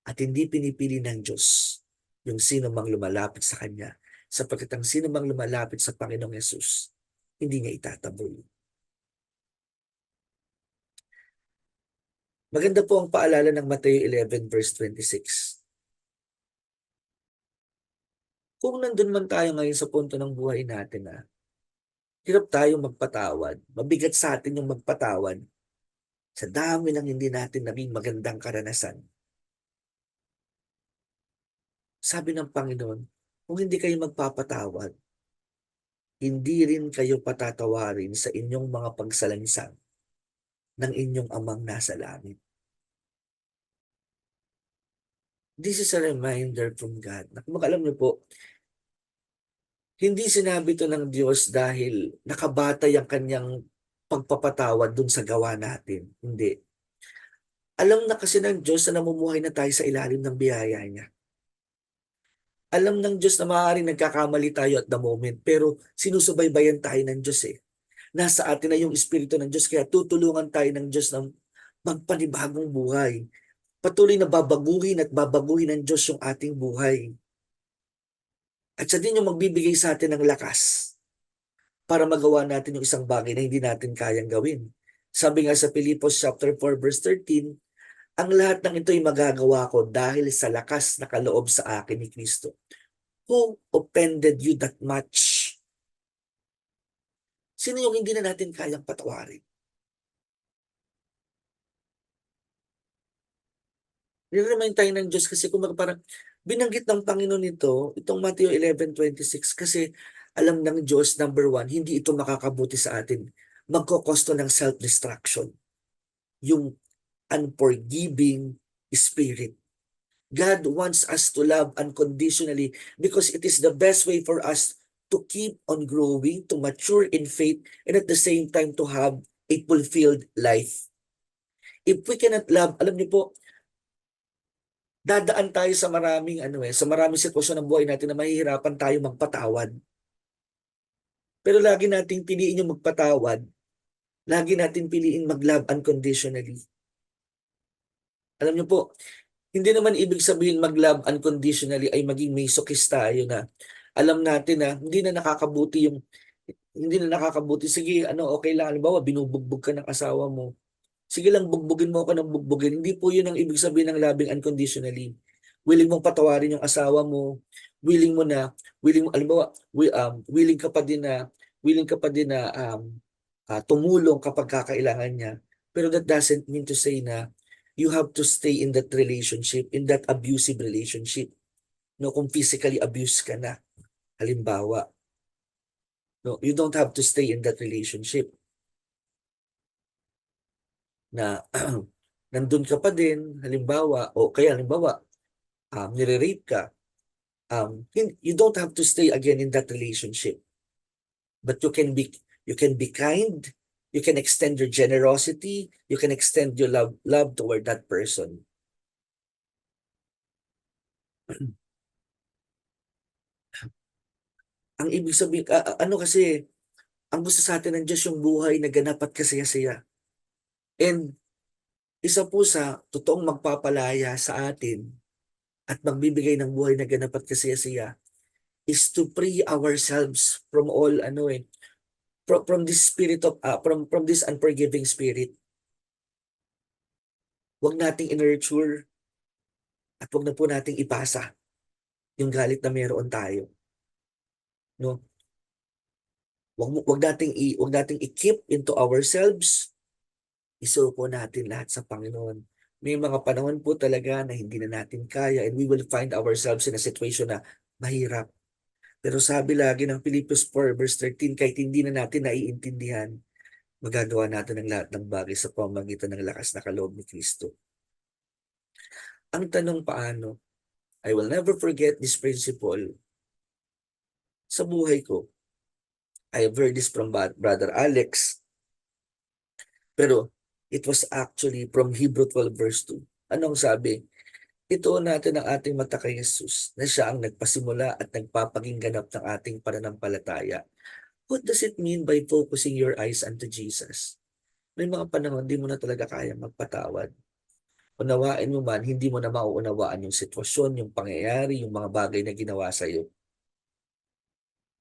Speaker 5: At hindi pinipili ng Diyos yung sino mang lumalapit sa Kanya. Sapagkat ang sino mang lumalapit sa Panginoong Yesus, hindi niya itataboy. Maganda po ang paalala ng Mateo 11 verse 26. Kung nandun man tayo ngayon sa punto ng buhay natin na hirap tayo magpatawad, mabigat sa atin yung magpatawad, sa dami ng hindi natin naging magandang karanasan. Sabi ng Panginoon, kung hindi kayo magpapatawad, hindi rin kayo patatawarin sa inyong mga pagsalansang ng inyong amang nasa langit. This is a reminder from God. Alam niyo po, hindi sinabi to ng Diyos dahil nakabatay ang kanyang pagpapatawad dun sa gawa natin. Hindi. Alam na kasi ng Diyos na namumuhay na tayo sa ilalim ng biyaya niya. Alam ng Diyos na maaaring nagkakamali tayo at the moment, pero sinusubaybayan tayo ng Diyos eh. Nasa atin na yung Espiritu ng Diyos, kaya tutulungan tayo ng Diyos ng magpanibagong buhay. Patuloy na babaguhin at babaguhin ng Diyos yung ating buhay. At siya din yung magbibigay sa atin ng lakas para magawa natin yung isang bagay na hindi natin kayang gawin. Sabi nga sa Filipos chapter 4 verse 13, ang lahat ng ito ay magagawa ko dahil sa lakas na kaloob sa akin ni Kristo. Who offended you that much? Sino yung hindi na natin kayang patawarin? Nire-remind tayo ng Diyos kasi kung parang binanggit ng Panginoon ito, itong Matthew 11:26, kasi alam ng Diyos, number one, hindi ito makakabuti sa atin. Magkokosto ng self-destruction. Yung unforgiving spirit. God wants us to love unconditionally because it is the best way for us to keep on growing, to mature in faith, and at the same time to have a fulfilled life. If we cannot love, alam niyo po, dadaan tayo sa maraming sitwasyon ng buhay natin na mahihirapan tayo magpatawad. Pero lagi nating piliin yung magpatawad. Lagi natin piliin mag-love unconditionally. Alam niyo po, hindi naman ibig sabihin mag-love unconditionally ay maging masochist tayo na alam natin na hindi na nakakabuti. Sige, okay lang. Halimbawa, binubugbog ka ng asawa mo. Sige lang, bugbugin mo ako ng bugbugin. Hindi po yun ang ibig sabihin ng loving unconditionally. Willing mong patawarin yung asawa mo. Willing ka pa din na tumulong kapag kakailangan niya. Pero that doesn't mean to say na you have to stay in that relationship, in that abusive relationship. No, kung physically abused ka na, halimbawa, no, you don't have to stay in that relationship na nandun ka pa din, halimbawa, o kaya halimbawa, nire-rape ka, you don't have to stay again in that relationship. But you can be kind, you can extend your generosity, you can extend your love toward that person. Ang ibig sabihin, ano kasi, ang gusto sa atin ng Diyos yung buhay na ganap at kasaya-saya. And isa po sa totoong magpapalaya sa atin at magbibigay ng buhay na ganap at kasaya-saya is to free ourselves from all from this spirit of from this unforgiving spirit. Huwag nating i-nurture at huwag na po nating ipasa yung galit na meron tayo, no? Huwag nating i-keep into ourselves. Isuko natin lahat sa Panginoon. May mga panahon po talaga na hindi na natin kaya and we will find ourselves in a situation na mahirap. Pero sabi lagi ng Philippians 4 verse 13, kahit hindi na natin naiintindihan, magagawa natin ang lahat ng bagay sa pamamagitan ng lakas na kaloob ni Kristo. Ang tanong paano? I will never forget this principle sa buhay ko. I have heard this from Brother Alex, pero it was actually from Hebrew 12 verse 2. Anong sabi? Ituon natin ang ating mata kay Jesus na siya ang nagpasimula at nagpapaging ganap ng ating pananampalataya. What does it mean by focusing your eyes unto Jesus? May mga panahon, hindi mo na talaga kaya magpatawad. Unawain mo man, hindi mo na mauunawaan yung sitwasyon, yung pangyayari, yung mga bagay na ginawa sa iyo.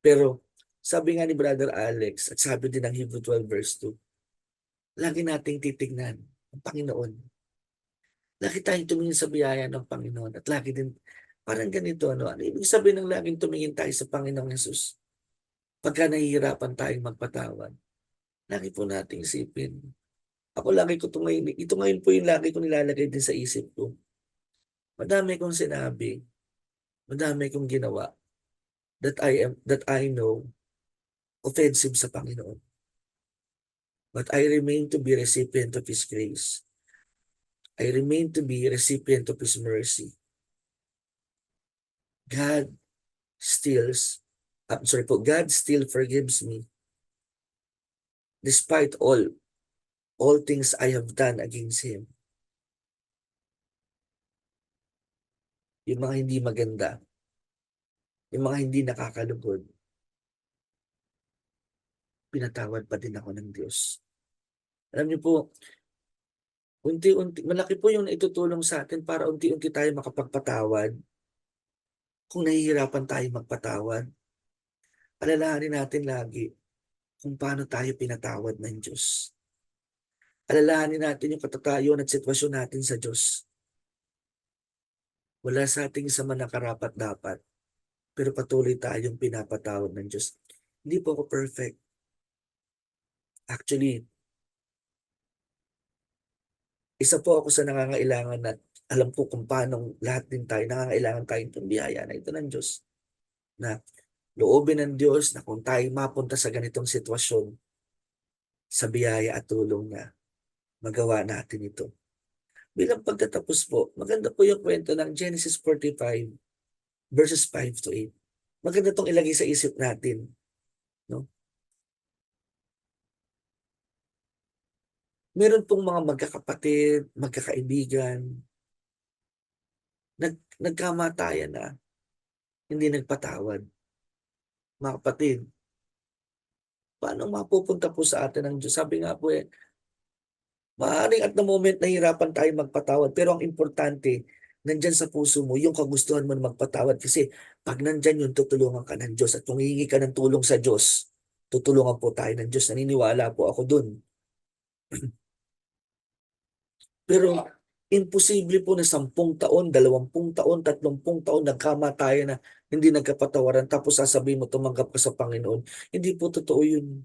Speaker 5: Pero, sabi nga ni Brother Alex, at sabi din ng Hebrew 12 verse 2, lagi nating titignan ang Panginoon. Lagi tayong tumingin sa biyaya ng Panginoon at lagi din, parang ganito, ano ibig sabihin ng laging tumingin tayo sa Panginoong Jesus? Pagka nahihirapan tayong magpatawad, lagi po nating isipin. Ako lagi ko ito ngayon po yung lagi ko nilalagay din sa isip ko. Madami kong sinabi, madami kong ginawa that I know offensive sa Panginoon. But I remain to be recipient of His grace. I remain to be recipient of His mercy. God still forgives me despite all things I have done against Him. Yung mga hindi maganda, yung mga hindi nakakalugod, pinatawad pa din ako ng Diyos. Alam niyo po, unti-unti, malaki po yung naitutulong sa atin para unti-unti tayo makapagpatawad. Kung nahihirapan tayo magpatawad, alalahanin natin lagi kung paano tayo pinatawad ng Diyos. Alalahanin natin yung katatayon at sitwasyon natin sa Diyos. Wala sa ating sama na karapat-dapat, pero patuloy tayong pinapatawad ng Diyos. Hindi po ako perfect. Actually, isa po ako sa nangangailangan at alam ko kung paano lahat din tayo nangangailangan tayo itong biyaya na ito ng Diyos. Na loobin ng Diyos na kung tayo mapunta sa ganitong sitwasyon, sa biyaya at tulong na magawa natin ito. Bilang pagtatapos po, maganda po yung kwento ng Genesis 45 verses 5 to 8. Maganda itong ilagay sa isip natin. No? Meron pong mga magkakapatid, magkakaibigan, nagkamatayan na, hindi nagpatawad. Mga kapatid, paano mapupunta po sa atin ang Diyos? Sabi nga po maaaring at the moment nahihirapan tayo magpatawad, pero ang importante, nandyan sa puso mo, yung kagustuhan mo na magpatawad. Kasi pag nandyan yun, tutulungan ka ng Diyos. At kung hihingi ka ng tulong sa Diyos, tutulungan po tayo ng Diyos. Naniniwala po ako dun. Pero imposible po na 10 taon, 20 taon, 30 taon nagkamatayan na hindi nagkapatawaran tapos sasabihin mo tumanggap ka sa Panginoon. Hindi po totoo yun.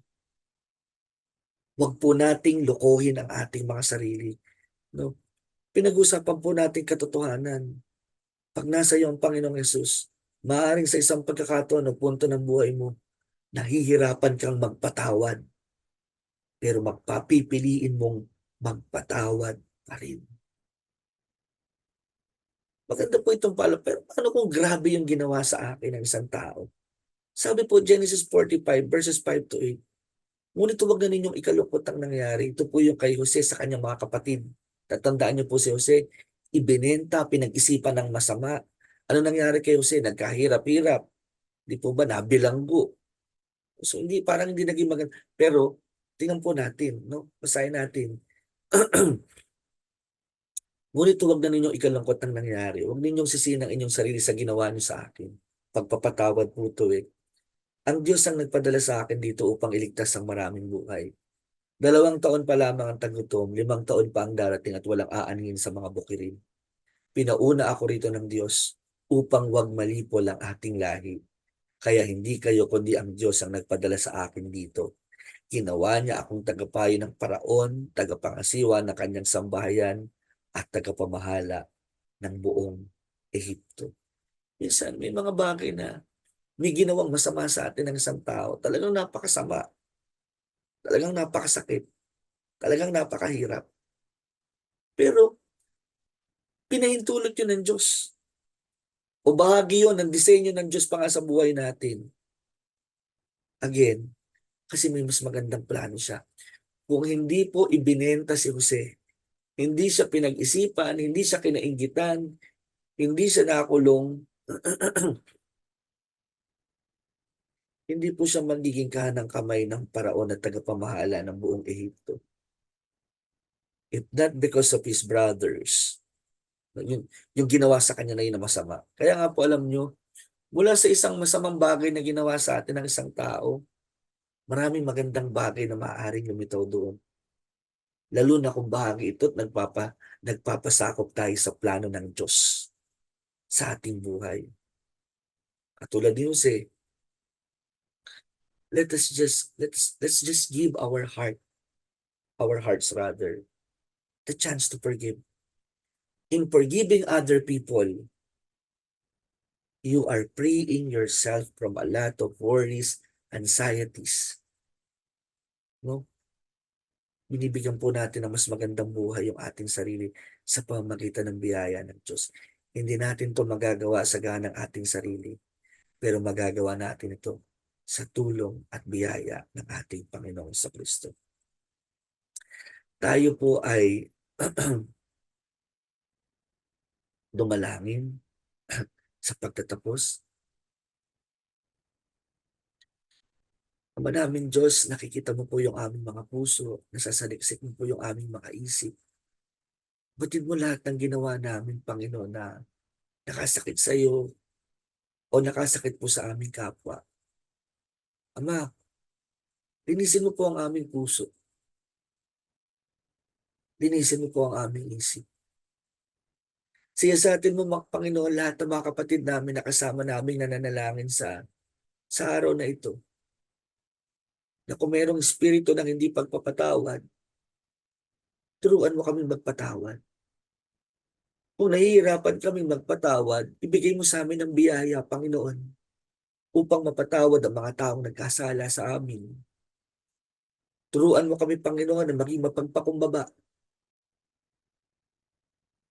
Speaker 5: Huwag po nating lokohin ang ating mga sarili. No? Pinag-usapan po natin katotohanan. Pag nasa iyo ang Panginoong Yesus, maaaring sa isang pagkakataon o punto ng buhay mo, nahihirapan kang magpatawad, pero magpapipiliin mong magpatawad pa rin. Maganda po itong pala, pero paano kung grabe yung ginawa sa akin ng isang tao? Sabi po, Genesis 45 verses 5 to 8, ngunit huwag na ninyong ikalungkot ang nangyari. Ito po yung kay Jose sa kanyang mga kapatid. Tatandaan niyo po si Jose, ibinenta, pinag-isipan ng masama. Ano nangyari kay Jose? Nagkahirap-hirap. Di po ba? Nabilanggo. So, parang hindi naging maganda. Pero, tingnan po natin, no? Basahin natin. Ngunit huwag na ninyong ikalungkot ang nangyari. Huwag ninyong sisihin ang inyong sarili sa ginawa niyo sa akin. Pagpapatawad po ito eh. Ang Diyos ang nagpadala sa akin dito upang iligtas ang maraming buhay. 2 taon pa lamang ang tagutom, 5 taon pa ang darating at walang aanhin sa mga bukirin. Pinauna ako rito ng Diyos upang wag malipol ang ating lahi. Kaya hindi kayo kundi ang Diyos ang nagpadala sa akin dito. Ginawa niya akong tagapayo ng paraon, tagapangasiwa ng kanyang sambahayan, at tagapamahala ng buong Ehipto. Minsan may mga bagay na may ginawang masama sa atin ng isang tao. Talagang napakasama. Talagang napakasakit. Talagang napakahirap. Pero pinahintulot yun ng Diyos. O bahagi yun ng disenyo ng Diyos pa nga sa buhay natin. Again, kasi may mas magandang plano siya. Kung hindi po ibinenta si Jose, hindi siya pinag-isipan, hindi siya kinainggitan, hindi siya nakulong, hindi po siya magiging kahanang kamay ng paraon at tagapamahala ng buong Ehipto. If not because of his brothers, yung ginawa sa kanya na yun na masama. Kaya nga po alam nyo, mula sa isang masamang bagay na ginawa sa atin ng isang tao, maraming magandang bagay na maaaring lumitaw doon. Lalo na kung bahagi ito at nagpapasakop tayo sa plano ng Diyos sa ating buhay. Katulad ni Jose, let's just give our hearts rather, the chance to forgive. In forgiving other people, you are freeing yourself from a lot of worries, anxieties. No? Binibigyan po natin ng mas magandang buhay yung ating sarili sa pamamagitan ng biyaya ng Diyos. Hindi natin ito magagawa sa ganang ating sarili, pero magagawa natin ito sa tulong at biyaya ng ating Panginoong Kristo. Tayo po ay dumalangin sa pagtatapos. Ama namin Diyos, nakikita mo po yung aming mga puso, nasasaliksik mo po yung aming mga isip. Batid mo lahat ng ginawa namin, Panginoon, na nakasakit sa iyo o nakasakit po sa aming kapwa. Ama, linisin mo po ang aming puso. Linisin mo po ang aming isip. Siya sa atin mo, Panginoon, lahat ng mga kapatid namin na kasama namin nananalangin sa araw na ito. Na kung mayroong espiritu ng hindi pagpapatawad, turuan mo kami magpatawad. Kung nahihirapan kami magpatawad, ibigay mo sa amin ang biyaya, Panginoon, upang mapatawad ang mga taong nagkasala sa amin. Turuan mo kami, Panginoon, na maging mapagpakumbaba,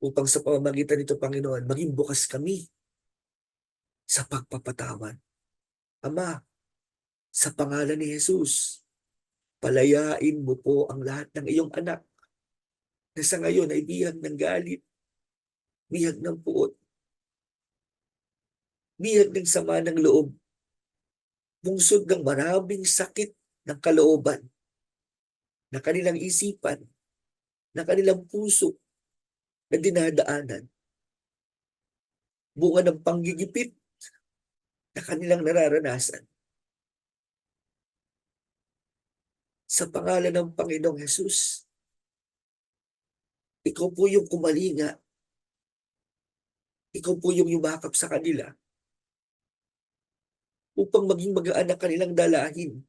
Speaker 5: upang sa pamamagitan nito, Panginoon, maging bukas kami sa pagpapatawad. Ama, sa pangalan ni Jesus, palayain mo po ang lahat ng iyong anak na sa ngayon ay bihag ng galit, bihag ng puot, bihag ng sama ng loob, bungsod ng maraming sakit ng kalooban na kanilang isipan, na kanilang puso na dinadaanan, bunga ng panggigipit na kanilang nararanasan. Sa pangalan ng Panginoong Jesus, ikaw po yung kumalinga. Ikaw po yung yumakap sa kanila upang maging magaan ang kanilang dalahin.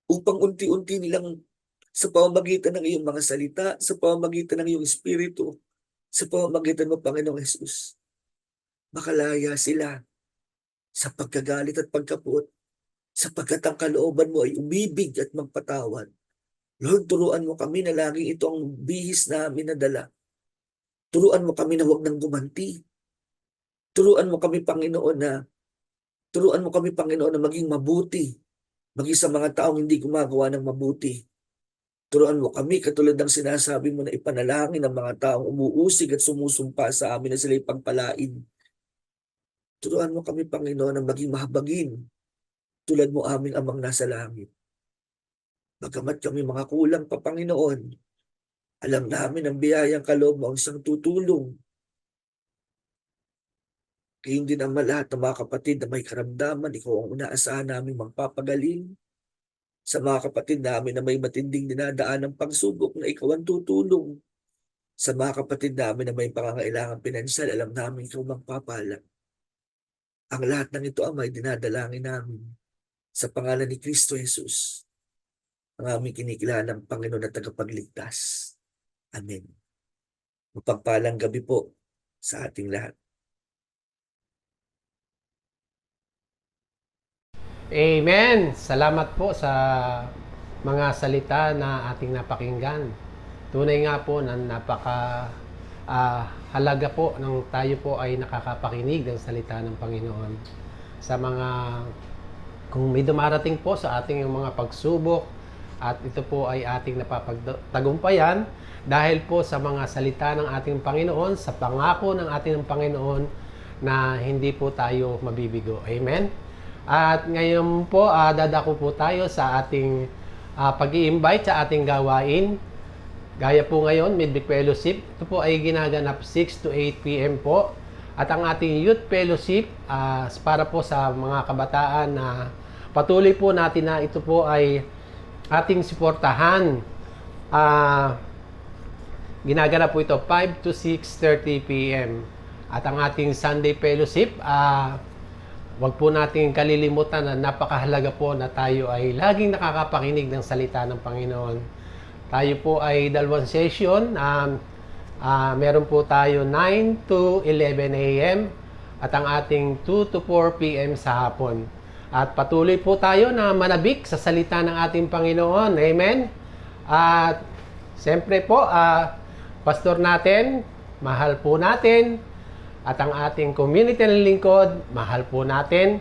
Speaker 5: Upang unti-unti nilang sa pamamagitan ng iyong mga salita, sa pamamagitan ng iyong espiritu, sa pamamagitan mo, Panginoong Jesus, makalaya sila sa pagkagalit at pagkapuot, sapagkat ang kalooban mo ay umibig at magpatawad. Lord, turuan mo kami na laging ito ang bihis namin na dala. Turuan mo kami na huwag nang gumanti. Turuan mo kami, Panginoon, na maging mabuti, maging sa mga taong hindi gumagawa ng mabuti. Turuan mo kami, katulad ng sinasabi mo na ipanalangin ng mga taong umuusig at sumusumpa sa amin na sila'y pagpalain. Turuan mo kami, Panginoon, na maging mahabagin, tulad mo aming amang nasa langit. Bagamat kami mga kulang pa, Panginoon, alam namin ang biyayang kaloob mo ang isang tutulong. Kayong din ang lahat ng mga kapatid na may karamdaman, ikaw ang inaasahan namin magpapagaling. Sa mga kapatid namin na may matinding dinadaan ng pagsubok na ikaw ang tutulong. Sa mga kapatid namin na may pangangailangan pinansyal, alam namin ikaw magpapala. Ang lahat ng ito, Ama, ay dinadalangin namin sa pangalan ni Kristo Jesus, ang aming kinikilalang Panginoon at tagapagligtas. Amen. Mapagpalang gabi po sa ating lahat.
Speaker 3: Amen! Salamat po sa mga salita na ating napakinggan. Tunay nga po na halaga po nang tayo po ay nakakapakinig ng salita ng Panginoon. Sa kung may dumarating po sa ating mga pagsubok at ito po ay ating napapagtagumpayan dahil po sa mga salita ng ating Panginoon, sa pangako ng ating Panginoon na hindi po tayo mabibigo. Amen? At ngayon po, dadako po tayo sa ating pag-i-invite sa ating gawain. Gaya po ngayon, Midweek Fellowship. Ito po ay ginaganap 6 to 8 p.m. po. At ang ating Youth Fellowship, para po sa mga kabataan na patuloy po natin na ito po ay ating suportahan. Ginaganap po ito 5 to 6:30 p.m. At ang ating Sunday Fellowship, wag po nating kalilimutan na napakahalaga po na tayo ay laging nakakapakinig ng salita ng Panginoon. Tayo po ay 2 session. Meron po tayo 9 to 11 a.m. at ang ating 2 to 4 p.m. sa hapon. At patuloy po tayo na manabik sa salita ng ating Panginoon. Amen? At siyempre po, pastor natin, mahal po natin. At ang ating community ng lingkod, mahal po natin.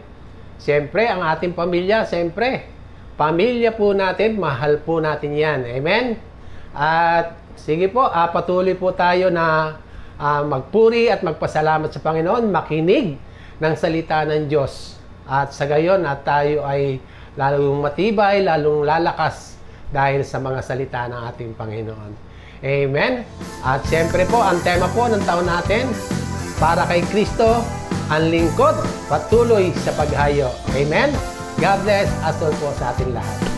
Speaker 3: Siyempre, ang ating pamilya, siyempre, pamilya po natin, mahal po natin yan. Amen? At sige po, patuloy po tayo na magpuri at magpasalamat sa Panginoon, makinig ng salita ng Diyos. At sa gayon, at tayo ay lalong matibay, lalong lalakas dahil sa mga salita ng ating Panginoon. Amen? At siyempre po, ang tema po ng taon natin, para kay Kristo, ang lingkod, patuloy sa paghayo. Amen? God bless us all po sa ating lahat.